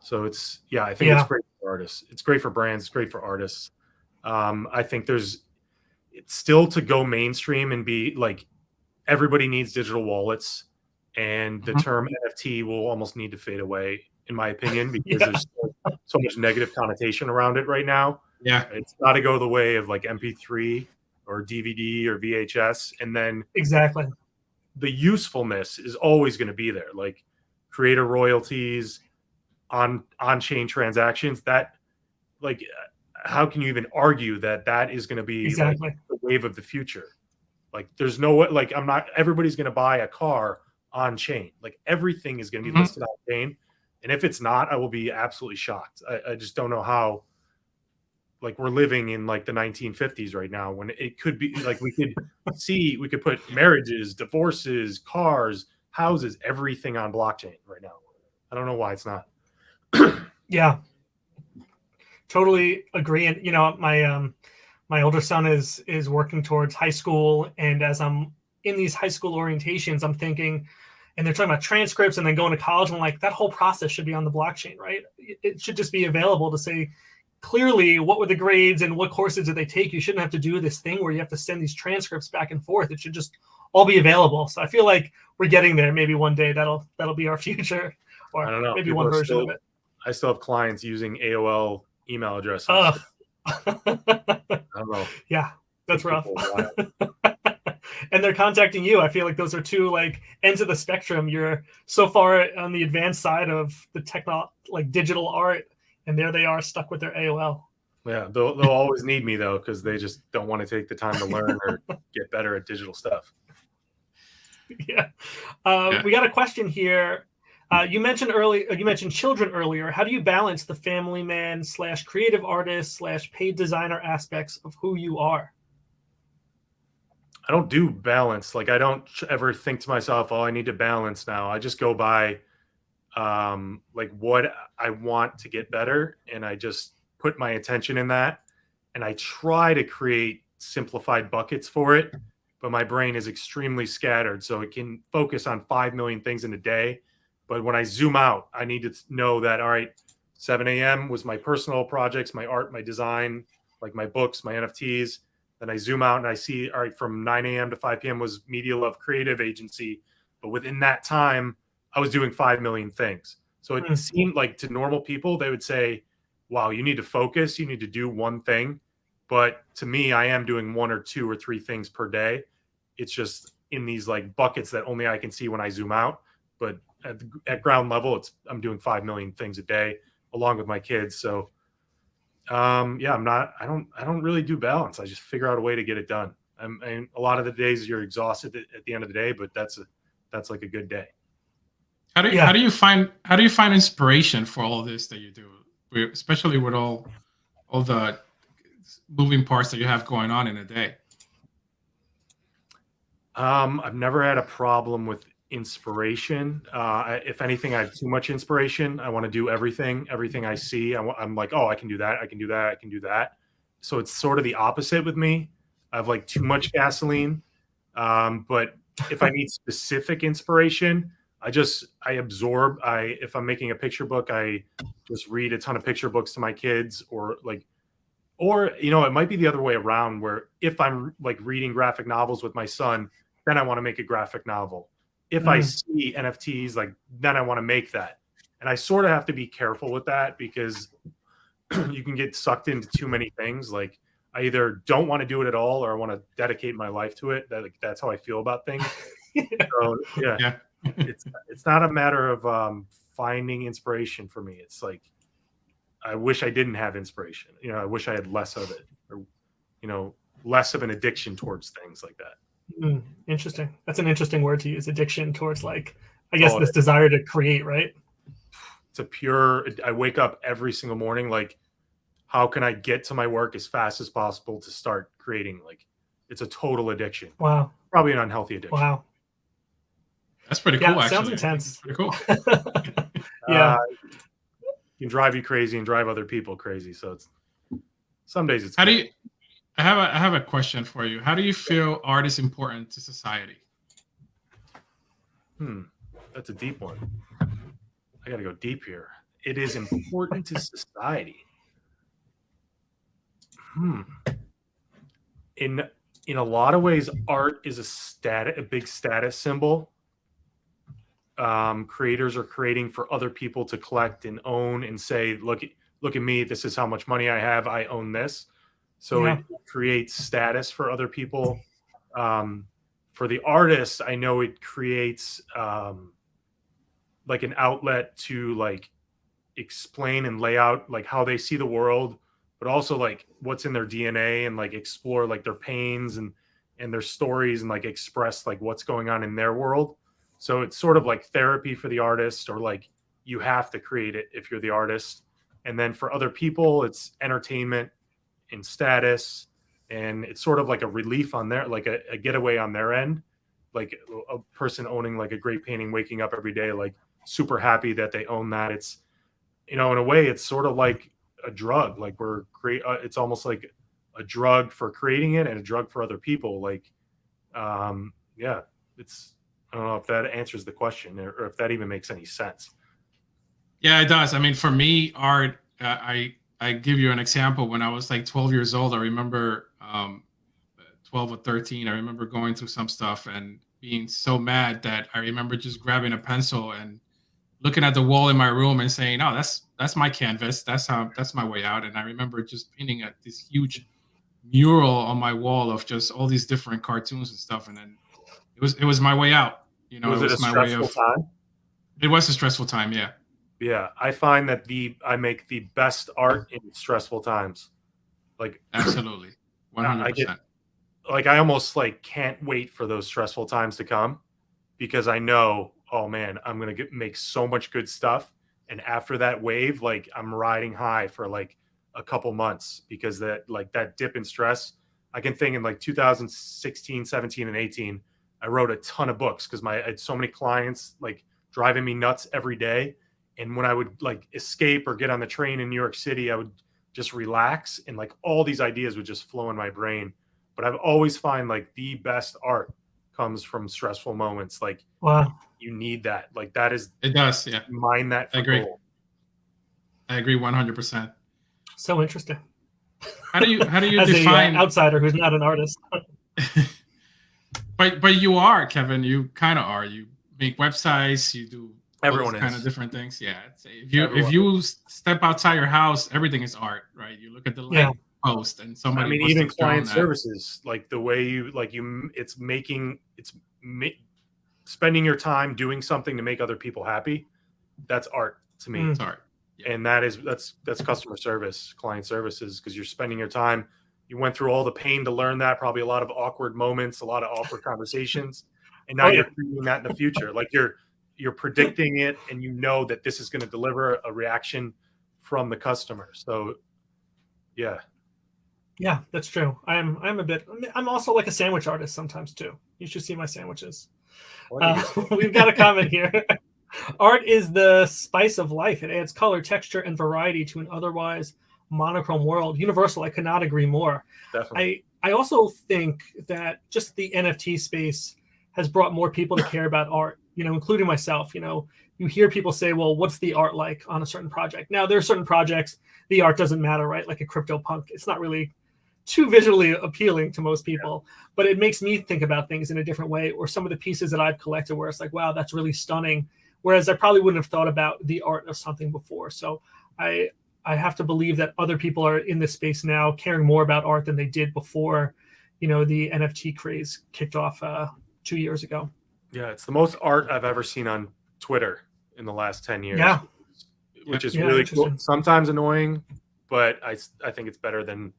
So it's I think it's great for artists. It's great for brands. It's great for artists. I think it's still to go mainstream and be like, everybody needs digital wallets, and the term NFT will almost need to fade away, in my opinion, because there's so much negative connotation around it right now. Yeah, it's got to go the way of like MP3 or DVD or VHS, and then exactly the usefulness is always going to be there, like creator royalties, on-chain transactions. That, like, how can you even argue that is going to be like the wave of the future? Like, there's no way, like, everybody's going to buy a car on chain. Like, everything is going to be listed on chain. And if it's not, I will be absolutely shocked. I just don't know how like we're living in like the 1950s right now, when it could be like we could put marriages, divorces, cars, houses, everything on blockchain right now. I don't know why it's not. Yeah, totally agree. And my older son is working towards high school, and as I'm in these high school orientations, I'm thinking, and they're talking about transcripts and then going to college, and I'm like, that whole process should be on the blockchain, right? It should just be available to say clearly what were the grades and what courses did they take. You shouldn't have to do this thing where you have to send these transcripts back and forth. It should just all be available. So I feel like we're getting there. Maybe one day that'll be our future, or I don't know. maybe People one are version of it. I still have clients using AOL email addresses. Ugh. I don't know. Yeah, that's rough. People And they're contacting you. I feel like those are two like ends of the spectrum. You're so far on the advanced side of the like digital art, and there they are stuck with their AOL. Yeah, they'll always need me though, because they just don't want to take the time to learn or get better at digital stuff. Yeah. We got a question here. You mentioned children earlier. How do you balance the family man / creative artist / paid designer aspects of who you are? I don't do balance. Like I don't ever think to myself, "Oh, I need to balance now." I just go by like what I want to get better, and I just put my attention in that, and I try to create simplified buckets for it, but my brain is extremely scattered, so it can focus on 5 million things in a day. But when I zoom out, I need to know that, all right, 7 a.m. was my personal projects, my art, my design, like my books, my NFTs. Then I zoom out and I see, all right, from 9 a.m. to 5 p.m. was Media Love Creative Agency. But within that time, I was doing 5 million things. So it seemed like to normal people, they would say, wow, you need to focus. You need to do one thing. But to me, I am doing 1 or 2 or 3 things per day. It's just in these like buckets that only I can see when I zoom out. But at ground level, I'm doing 5 million things a day along with my kids. So yeah, I don't really do balance. I just figure out a way to get it done. And a lot of the days you're exhausted at the end of the day, but that's like a good day. How do you find inspiration for all this that you do, especially with all the moving parts that you have going on in a day? I've never had a problem with inspiration. If anything, I have too much inspiration. I want to do everything I see. I'm like, oh, I can do that. I can do that. I can do that. So it's sort of the opposite with me. I have like too much gasoline. But if I need specific inspiration, I absorb. If I'm making a picture book, I just read a ton of picture books to my kids, or it might be the other way around, where if I'm like reading graphic novels with my son, then I want to make a graphic novel. If I see NFTs, like then I want to make that. And I sort of have to be careful with that, because you can get sucked into too many things. Like I either don't want to do it at all, or I want to dedicate my life to it. That's how I feel about things. So yeah. It's not a matter of finding inspiration for me. It's like, I wish I didn't have inspiration. I wish I had less of it, or, less of an addiction towards things like that. Interesting. That's an interesting word to use, addiction towards, like, I guess this desire to create, right? I wake up every single morning, like, how can I get to my work as fast as possible to start creating? Like, it's a total addiction. Wow. Probably an unhealthy addiction. Wow. That's pretty cool, actually. Sounds intense. Pretty cool. Yeah. It can drive you crazy and drive other people crazy. So some days it's I have a question for you. How do you feel art is important to society? That's a deep one. I got to go deep here. It is important to society. In a lot of ways, art is a big status symbol. Creators are creating for other people to collect and own and say, look at me. This is how much money I have. I own this. So it creates status for other people. For the artist, I know it creates like an outlet to like explain and lay out like how they see the world, but also like what's in their DNA, and like explore like their pains and their stories, and like express like what's going on in their world. So it's sort of like therapy for the artist, or like you have to create it if you're the artist. And then for other people, it's entertainment. in status, and it's sort of like a relief on their, like a getaway on their end, like a person owning like a great painting, waking up every day like super happy that they own that. It's, in a way, it's sort of like a drug. Like it's almost like a drug for creating it and a drug for other people. Like, yeah, it's, I don't know if that answers the question or if that even makes any sense. Yeah, it does. I mean, for me, art, I give you an example. When I was like 12 years old, I remember 12 or 13, I remember going through some stuff and being so mad that I remember just grabbing a pencil and looking at the wall in my room and saying, "Oh, that's my canvas. That's my way out." And I remember just painting this huge mural on my wall of just all these different cartoons and stuff. And then it was my way out. You know, Was it it a was my way stressful of. time? It was a stressful time. Yeah. Yeah, I find that I make the best art in stressful times. Like, Absolutely. 100%. like I almost like can't wait for those stressful times to come, because I know, oh man, I'm gonna make so much good stuff, and after that wave, like I'm riding high for like a couple months, because that dip in stress. I can think in like 2016, 17, and 18, I wrote a ton of books because I had so many clients like driving me nuts every day. And when I would like escape or get on the train in New York City, I would just relax, and like all these ideas would just flow in my brain. But I've always find like the best art comes from stressful moments. Like, Wow. you need that. Like that is, It does. Yeah. mine that for I agree. gold. I agree 100%. So interesting. How do you As define a outsider who's not an artist? But you are, Kevin. You kind of are. You make websites. You do Everyone kind is. of different things. Yeah. If Everyone you step outside your house, everything is art, right? You look at the light post, and somebody. I mean, must even have drawn client that. services, like the way spending your time doing something to make other people happy. That's art to me. It's art. Yeah. And that's customer service, client services, because you're spending your time. You went through all the pain to learn that, probably a lot of awkward moments, a lot of awkward conversations, and now you're creating that in the future. Like you're predicting it, and you know that this is going to deliver a reaction from the customer. So, yeah. Yeah, that's true. I'm also like a sandwich artist sometimes too. You should see my sandwiches. We've got a comment here. Art is the spice of life. It adds color, texture, and variety to an otherwise monochrome world. Universal. I could not agree more. Definitely. I also think that just the NFT space has brought more people to care about art, including myself. You hear people say, well, what's the art like on a certain project? Now, there are certain projects, the art doesn't matter, right? Like a CryptoPunk. It's not really too visually appealing to most people, but it makes me think about things in a different way. Or some of the pieces that I've collected where it's like, wow, that's really stunning. Whereas I probably wouldn't have thought about the art of something before. So I have to believe that other people are in this space now caring more about art than they did before, the NFT craze kicked off 2 years ago. Yeah, it's the most art I've ever seen on Twitter in the last 10 years. Yeah. Which is really cool. Sometimes annoying, but I think it's better than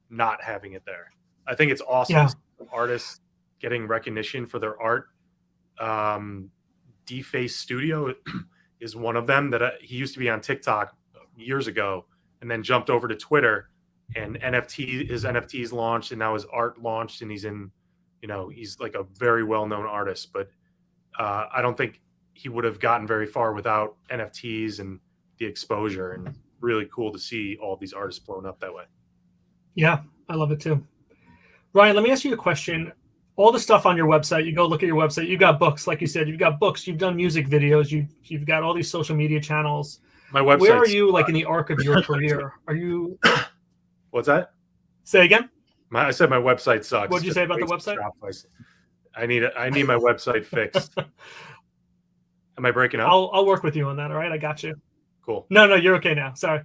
not having it there. I think it's awesome. Yeah. Artists getting recognition for their art. Deface Studio is one of them that he used to be on TikTok years ago, and then jumped over to Twitter, and his NFTs launched, and now his art launched, and he's in, he's like a very well-known artist, but I don't think he would have gotten very far without NFTs and the exposure, and really cool to see all these artists blown up that way. Yeah, I love it too. Ryan, let me ask you a question. All the stuff on your website, you go look at your website, you've got books, like you said, you've got books, you've done music videos, you've got all these social media channels. My website. Where are you, like in the arc of your career? Are you? What's that? Say again. I said my website sucks. What did you say about the website? I need my website fixed. Am I breaking up? I'll work with you on that. All right, I got you. Cool. No, you're okay now. Sorry.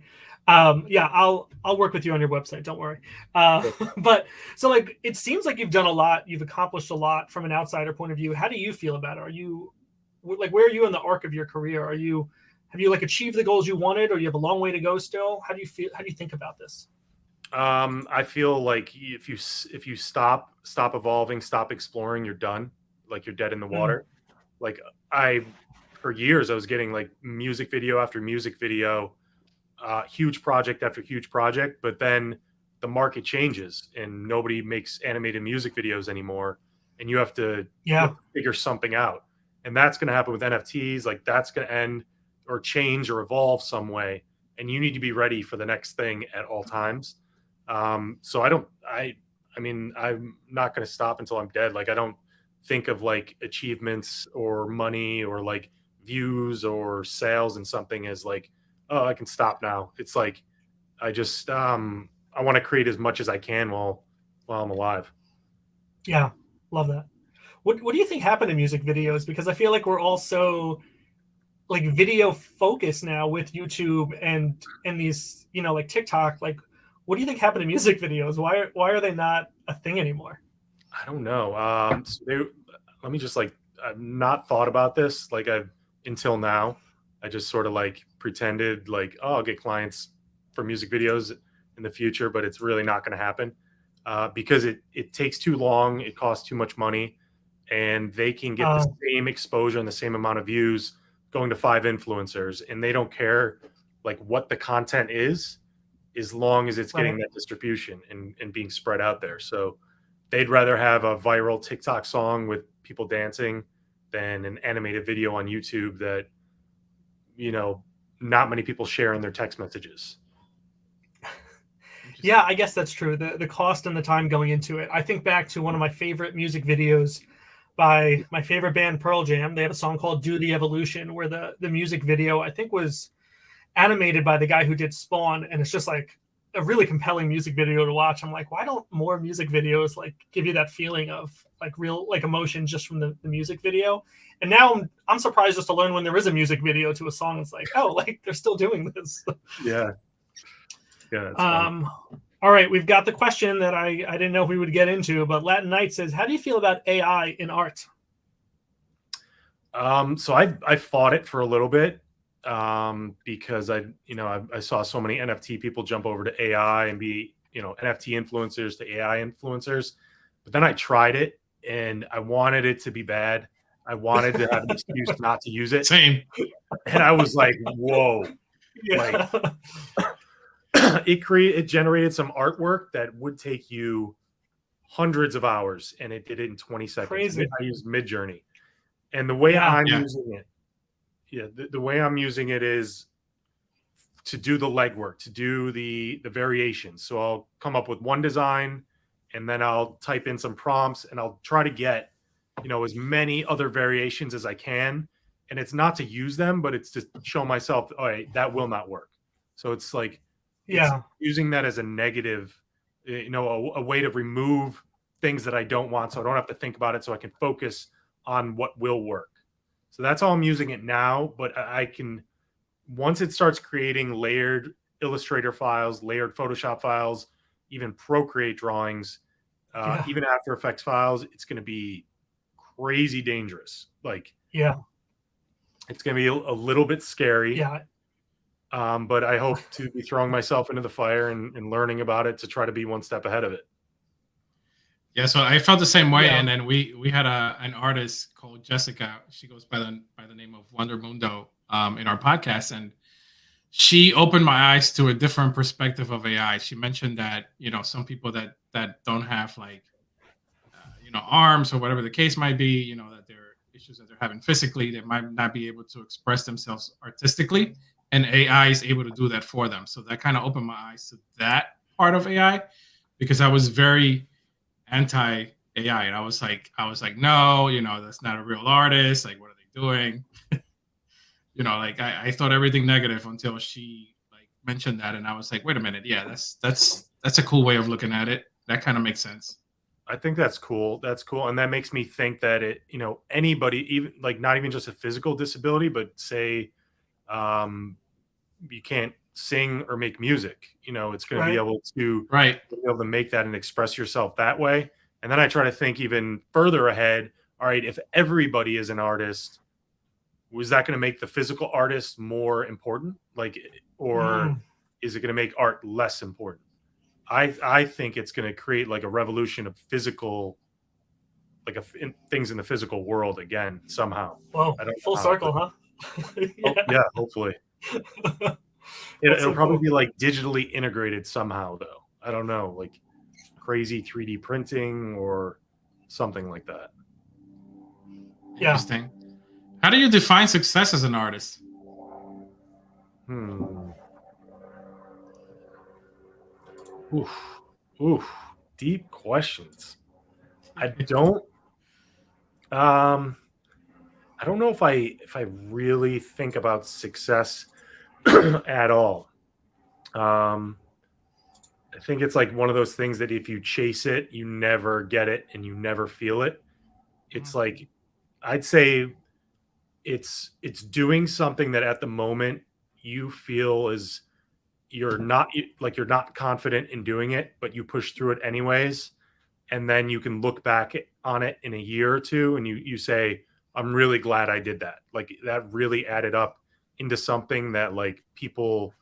Yeah, I'll work with you on your website. Don't worry. But so like, it seems like you've done a lot. You've accomplished a lot from an outsider point of view. How do you feel about it? Are you like, where are you in the arc of your career? Have you like achieved the goals you wanted, or you have a long way to go still? How do you feel? How do you think about this? I feel like if you stop evolving, stop exploring, you're done. Like you're dead in the water. Like for years I was getting like music video after music video, huge project after huge project, but then the market changes and nobody makes animated music videos anymore, and you have to figure something out. And that's going to happen with NFTs. Like that's going to end or change or evolve some way, and you need to be ready for the next thing at all times. So I mean, I'm not going to stop until I'm dead. Like I don't think of like achievements or money or like views or sales and something as like, oh, I can stop now. It's like I just I want to create as much as I can while I'm alive. Yeah, love that. What do you think happened to music videos? Because I feel like we're also like video focused now with YouTube and these, you know, like TikTok. Like, what do you think happened to music videos? Why are they not a thing anymore? I don't know. Let me just like, I've not thought about this. Like until now, I just sort of like pretended like, oh, I'll get clients for music videos in the future, but it's really not going to happen because it takes too long. It costs too much money, and they can get the same exposure and the same amount of views going to 5 influencers, and they don't care like what the content is, as long as it's getting that distribution and being spread out there. So they'd rather have a viral TikTok song with people dancing than an animated video on YouTube that, you know, not many people share in their text messages. Yeah, I guess that's true. The cost and the time going into it. I think back to one of my favorite music videos by my favorite band, Pearl Jam. They have a song called Do the Evolution, where the music video, I think, was animated by the guy who did Spawn. And it's just like a really compelling music video to watch. I'm like, why don't more music videos like give you that feeling of like real like emotion just from the music video? And now I'm surprised just to learn when there is a music video to a song. It's like, oh, like they're still doing this. Yeah. Yeah. That's all right. We've got the question that I didn't know if we would get into, but Latin Knight says, how do you feel about AI in art? So I fought it for a little bit because I saw so many NFT people jump over to AI and be, you know, NFT influencers to AI influencers. But then I tried it and I wanted it to be bad. I wanted to have an excuse not to use it. Same. And I was like, whoa. Yeah. Like, it generated some artwork that would take you hundreds of hours, and it did it in 20 seconds. Crazy. I used Midjourney, and the way I'm using it, the way I'm using it is to do the legwork, to do the variations. So I'll come up with one design, and then I'll type in some prompts, and I'll try to get, you know, as many other variations as I can. And it's not to use them, but it's to show myself, all right, that will not work. So it's like, using that as a negative, you know, a way to remove things that I don't want, so I don't have to think about it, so I can focus on what will work. So that's how I'm using it now. But I can, once it starts creating layered Illustrator files, layered Photoshop files, even Procreate drawings, even After Effects files, it's going to be crazy dangerous. Like, it's going to be a little bit scary. Yeah. But I hope to be throwing myself into the fire and learning about it to try to be one step ahead of it. Yeah, so I felt the same way, and then we had an artist called Jessica. She goes by the name of Wonder Mundo in our podcast, and she opened my eyes to a different perspective of AI. She mentioned that, you know, some people that don't have like you know, arms or whatever the case might be, you know, that there are issues that they're having physically, they might not be able to express themselves artistically. And AI is able to do that for them. So that kind of opened my eyes to that part of AI, because I was very anti-AI. And I was like, no, you know, that's not a real artist. Like, what are they doing? You know, like I thought everything negative until she like mentioned that. And I was like, wait a minute. Yeah, that's a cool way of looking at it. That kind of makes sense. I think that's cool. That's cool. And that makes me think that it, you know, anybody, even like not even just a physical disability, but say, you can't sing or make music, you know, it's going to be able to make that and express yourself that way. And then I try to think even further ahead. All right, if everybody is an artist, was that going to make the physical artist more important? Like, or is it going to make art less important? I think it's going to create like a revolution of physical, like things in the physical world again, somehow. Well, full circle, huh? Hopefully. It'll probably be like digitally integrated somehow, though. I don't know, like crazy 3D printing or something like that. Yeah. Interesting. How do you define success as an artist? Oof. Oof. Deep questions. I don't um I don't know if I really think about success at all. I think it's like one of those things that if you chase it, you never get it and you never feel it. It's like I'd say it's doing something that at the moment you feel is you're not confident in doing it, but you push through it anyways, and then you can look back on it in a year or two and you say, I'm really glad I did that. Like that really added up into something that like people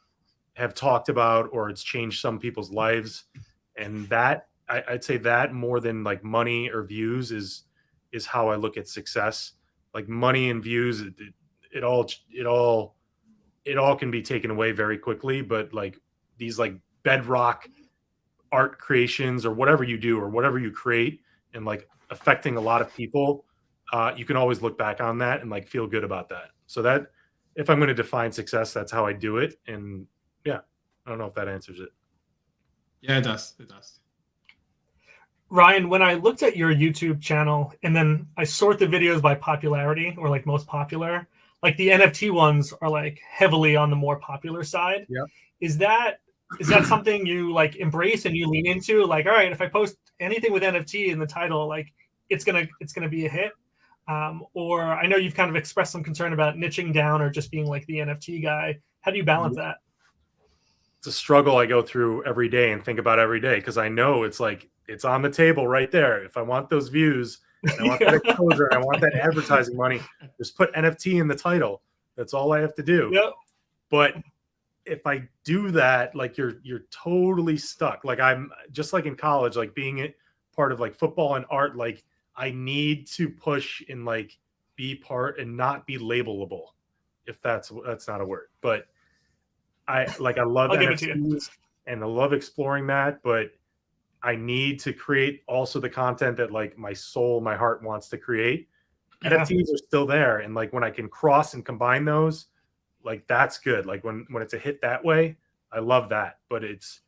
have talked about, or it's changed some people's lives. And that I'd say that more than like money or views is how I look at success. Like money and views, it all can be taken away very quickly. But like these like bedrock art creations or whatever you do or whatever you create and like affecting a lot of people, you can always look back on that and like feel good about that. So that if I'm going to define success, that's how I do it. And yeah, I don't know if that answers it. Yeah, it does. It does. Ryan, when I looked at your YouTube channel and then I sort the videos by popularity or like most popular, like the NFT ones are like heavily on the more popular side. Yeah. Is that something you like embrace and you lean into? Like, all right, if I post anything with NFT in the title, like it's gonna be a hit. Or I know you've kind of expressed some concern about niching down or just being like the NFT guy. How do you balance that? It's a struggle I go through every day and think about every day because I know it's like it's on the table right there. If I want those views and I want that exposure and I want that advertising money, just put NFT in the title. That's all I have to do. Yep. But if I do that, like you're totally stuck. Like I'm just like in college, like being part of like football and art, like I need to push and like be part and not be labelable, if that's not a word. But I love NFTs and I love exploring that, but I need to create also the content that like my soul, my heart wants to create. Yeah. NFTs are still there. And like when I can cross and combine those, like that's good. Like when it's a hit that way, I love that. But it's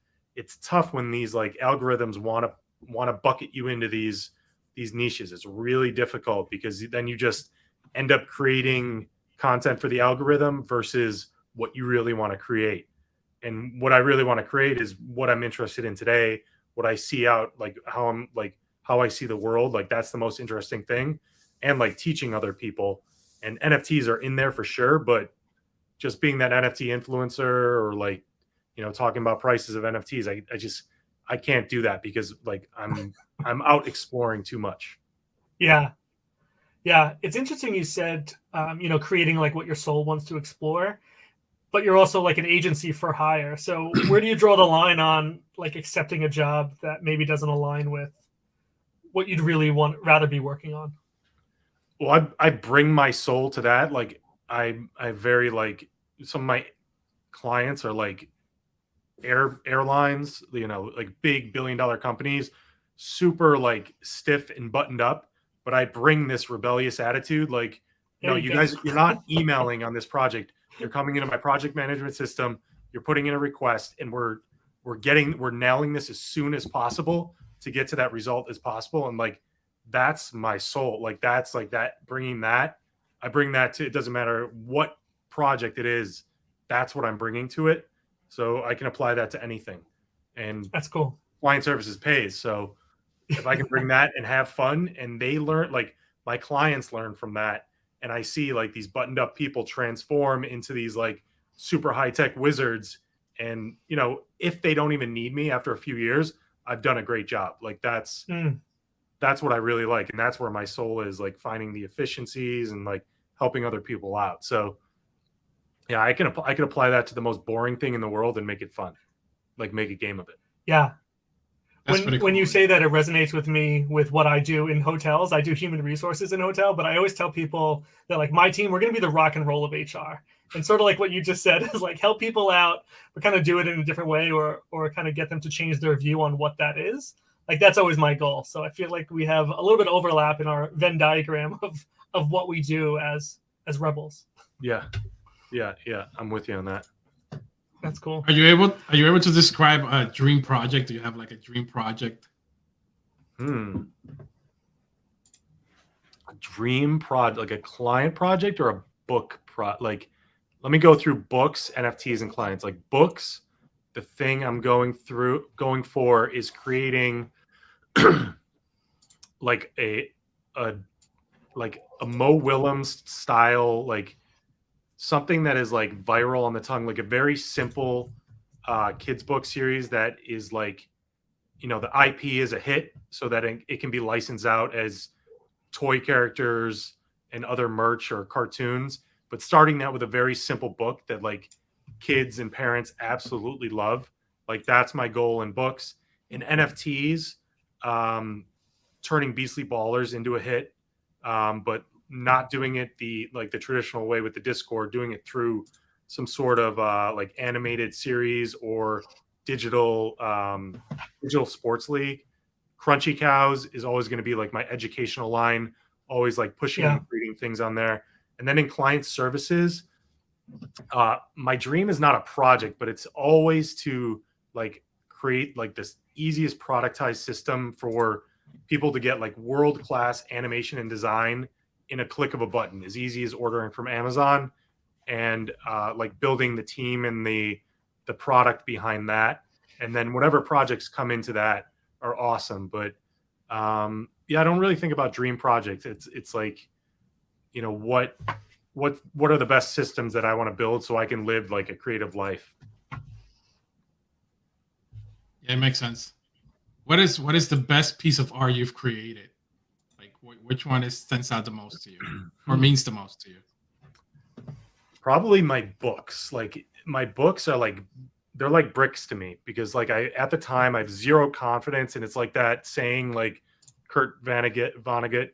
tough when these like algorithms want to bucket you into these niches. It's really difficult because then you just end up creating content for the algorithm versus what you really want to create. And what I really want to create is what I'm interested in today, what I see out, like how I see the world. Like that's the most interesting thing. And like teaching other people, and NFTs are in there for sure, but just being that NFT influencer or like, you know, talking about prices of NFTs, I can't do that because like I'm out exploring too much. Yeah. Yeah. It's interesting you said, you know, creating like what your soul wants to explore, but you're also like an agency for hire. So where do you draw the line on like accepting a job that maybe doesn't align with what you'd really rather be working on? Well, I bring my soul to that. Like I very like some of my clients are like airlines, you know, like big billion-dollar companies, super like stiff and buttoned up. But I bring this rebellious attitude. Like, no, you guys, you're not emailing on this project. You're coming into my project management system. You're putting in a request, and we're nailing this as soon as possible to get to that result as possible. And like, that's my soul. Like that's like that. Bringing that, I bring that to. It doesn't matter what project it is. That's what I'm bringing to it. So I can apply that to anything. And that's cool. Client services pays. So if I can bring that and have fun, and they learn, like my clients learn from that. And I see like these buttoned up people transform into these like super high tech wizards. And, you know, if they don't even need me after a few years, I've done a great job. Like that's what I really like. And that's where my soul is, like finding the efficiencies and like helping other people out. So yeah, I can apply that to the most boring thing in the world and make it fun, like make a game of it. Yeah. That's pretty when cool. you say that, it resonates with me with what I do in hotels. I do human resources in hotel, but I always tell people that like my team, we're going to be the rock and roll of HR. And sort of like what you just said is like help people out, but kind of do it in a different way or kind of get them to change their view on what that is. Like that's always my goal. So I feel like we have a little bit of overlap in our Venn diagram of what we do as rebels. Yeah. I'm with you on that. That's cool. Are you able to describe a dream project? Do you have like a dream project? A dream project, like a client project or a book like, let me go through books, NFTs, and clients. Like books, the thing I'm going for is creating like a Mo Willems style, like something that is like viral on the tongue, like a very simple kids book series that is like, the IP is a hit so that it can be licensed out as toy characters and other merch or cartoons, but starting that with a very simple book that like kids and parents absolutely love. Like that's my goal in books. In NFTs, turning Beastly Ballers into a hit, but not doing it the traditional way with the Discord, doing it through some sort of like animated series or digital sports league. Crunchy Cows is always going to be like my educational line, always like pushing and creating things on there. And then in client services, my dream is not a project, but it's always to like create like this easiest productized system for people to get like world-class animation and design in a click of a button, as easy as ordering from Amazon, and like building the team and the product behind that. And then whatever projects come into that are awesome. But I don't really think about dream projects. It's like, what are the best systems that I want to build so I can live like a creative life. Yeah, it makes sense. What is the best piece of art you've created? Like which one stands out the most to you or means the most to you? Probably my books. Like my books are like, they're like bricks to me, because like at the time I have zero confidence, and it's like that saying, like Kurt Vonnegut,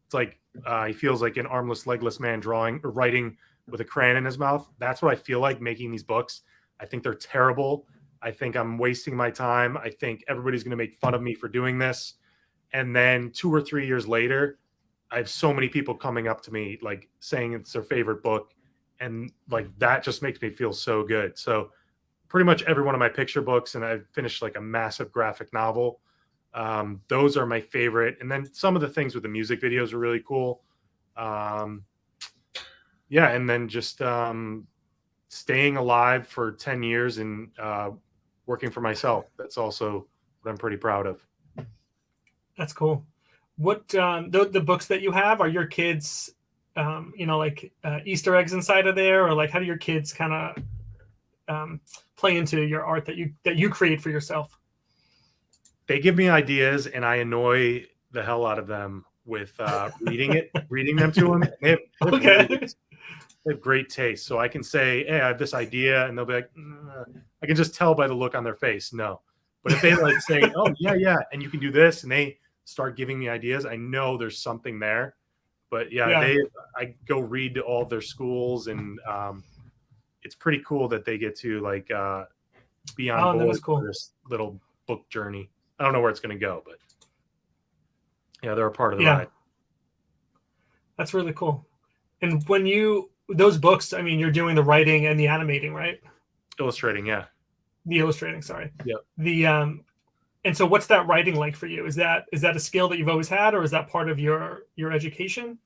it's like he feels like an armless, legless man drawing or writing with a crayon in his mouth. That's what I feel like making these books. I think they're terrible. I think I'm wasting my time. I think everybody's going to make fun of me for doing this. And then 2 or 3 years later, I have so many people coming up to me like saying it's their favorite book. And like that just makes me feel so good. So pretty much every one of my picture books, and I've finished like a massive graphic novel. Those are my favorite. And then some of the things with the music videos are really cool. And then just staying alive for 10 years and working for myself. That's also what I'm pretty proud of. That's cool. What the books that you have, are your kids, like Easter eggs inside of there, or like how do your kids kind of play into your art that you create for yourself? They give me ideas, and I annoy the hell out of them with reading them to them. They have great taste. So I can say, hey, I have this idea, and they'll be like, I can just tell by the look on their face, no. But if they like say, oh, yeah, and you can do this, and they start giving me ideas, I know there's something there. But I go read to all of their schools, and it's pretty cool that they get to like be on board for this little book journey. I don't know where it's going to go, but yeah, they're a part of the ride. That's really cool. And when those books, I mean, you're doing the writing and the animating, right? Illustrating, yeah. The illustrating, sorry. Yeah. And so what's that writing like for you? Is that a skill that you've always had, or is that part of your education?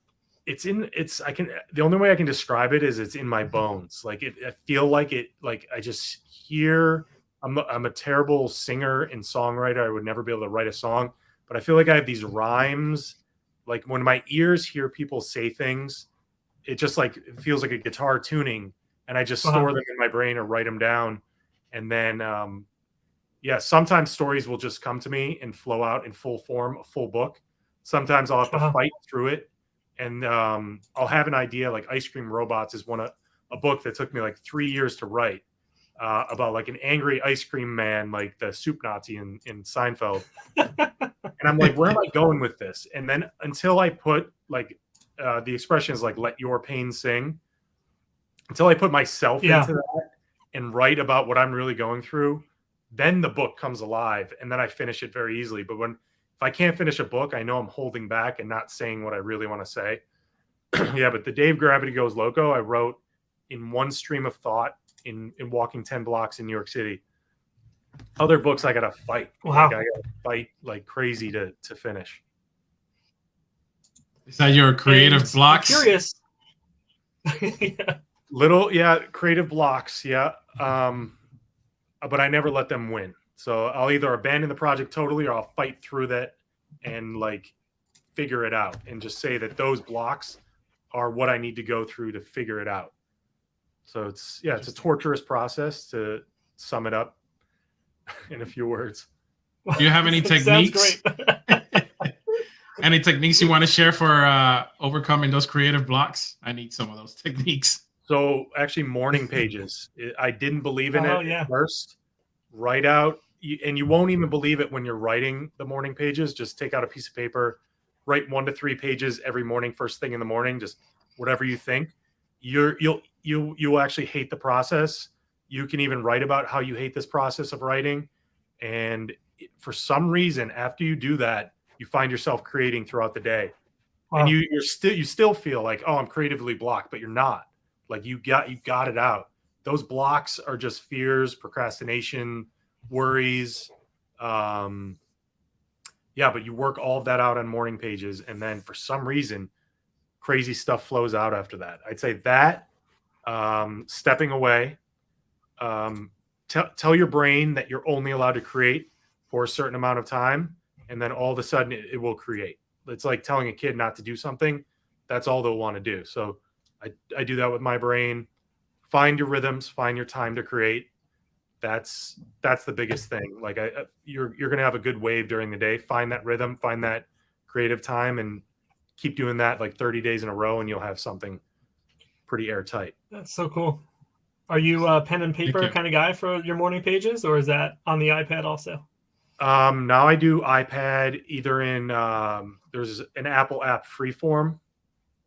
The only way I can describe it is it's in my bones. Like I feel like it, like I just hear, I'm a terrible singer and songwriter. I would never be able to write a song, but I feel like I have these rhymes. Like when my ears hear people say things, it just like, it feels like a guitar tuning, and I just store them in my brain or write them down. And then, sometimes stories will just come to me and flow out in full form, a full book. Sometimes I'll have to fight through it. And I'll have an idea, like Ice Cream Robots is a book that took me like 3 years to write. about like an angry ice cream man, like the soup Nazi in Seinfeld. And I'm like, where am I going with this? And then until I put like the expression is like, let your pain sing. Until I put myself into that and write about what I'm really going through, then the book comes alive, and then I finish it very easily. But if I can't finish a book, I know I'm holding back and not saying what I really want to say. Yeah, but the Dave Gravity Goes Loco, I wrote in one stream of thought in walking 10 blocks in New York City. Other books I gotta fight. Wow. Like I gotta fight like crazy to finish. Is that your creative blocks? I'm curious. Creative blocks, but I never let them win. So I'll either abandon the project totally, or I'll fight through that and like figure it out, and just say that those blocks are what I need to go through to figure it out. So it's a torturous process, to sum it up in a few words. Do you have any techniques? Any techniques you want to share for overcoming those creative blocks? I need some of those techniques. So actually, morning pages. I didn't believe in it at first. Write out, and you won't even believe it when you're writing the morning pages. Just take out a piece of paper, write 1 to 3 pages every morning, first thing in the morning, just whatever you think. You'll actually hate the process. You can even write about how you hate this process of writing. And for some reason, after you do that, you find yourself creating throughout the day. Wow. And you still feel like, oh, I'm creatively blocked, but you're not. Like you got it out. Those blocks are just fears, procrastination, worries. But you work all of that out on morning pages, and then for some reason, crazy stuff flows out after that. I'd say that stepping away, tell your brain that you're only allowed to create for a certain amount of time, and then all of a sudden it will create. It's like telling a kid not to do something. That's all they'll want to do. So I do that with my brain. Find your rhythms, find your time to create. That's the biggest thing. Like you're going to have a good wave during the day. Find that rhythm, find that creative time, and keep doing that like 30 days in a row, and you'll have something pretty airtight. That's so cool. Are you a pen and paper kind of guy for your morning pages, or is that on the iPad also? Now I do iPad, either in there's an Apple app, Freeform,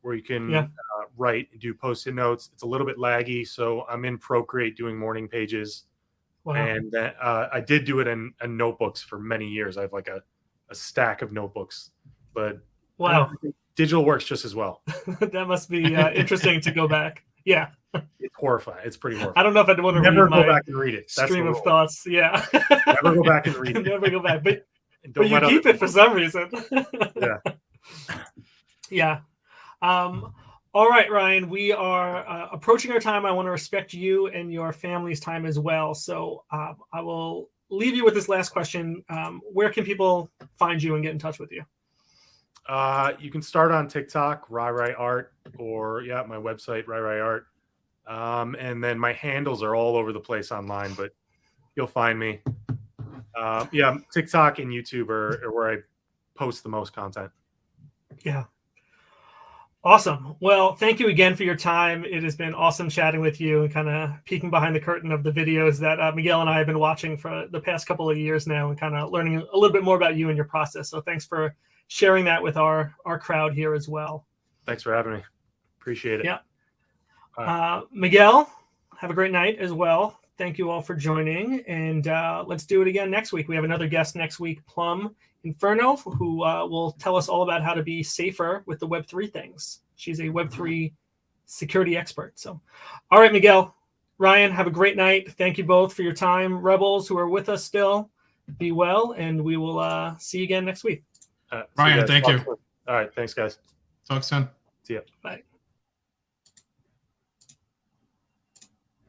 where you can write and do Post-it notes. It's a little bit laggy, so I'm in Procreate doing morning pages. Wow. And I did do it in notebooks for many years. I have like a stack of notebooks, but wow, digital works just as well. That must be interesting to go back. Yeah. It's horrifying. It's pretty horrifying. I don't know if I'd want to never read go back and read it. Stream of thoughts. Yeah. Never go back and read it. Never go back. But you keep it for some reason. Yeah. Yeah. All right, Ryan, we are approaching our time. I want to respect you and your family's time as well. So I will leave you with this last question. Where can people find you and get in touch with you? You can start on TikTok, ryry.art, or my website, ryry.art. And then my handles are all over the place online, but you'll find me. TikTok and YouTube are where I post the most content. Yeah. Awesome. Well, thank you again for your time. It has been awesome chatting with you and kind of peeking behind the curtain of the videos that Miguel and I have been watching for the past couple of years now, and kind of learning a little bit more about you and your process. So thanks for sharing that with our crowd here as well. Thanks for having me. Appreciate it. Yeah. Miguel, have a great night as well. Thank you all for joining, and let's do it again next week. We have another guest next week, Plum Inferno, who will tell us all about how to be safer with the Web3 things. She's a Web3 security expert. So, all right, Miguel, Ryan, have a great night. Thank you both for your time. Rebels who are with us still, be well, and we will see you again next week. Ryan, thank you. All right, thanks, guys. Talk soon. See ya. Bye.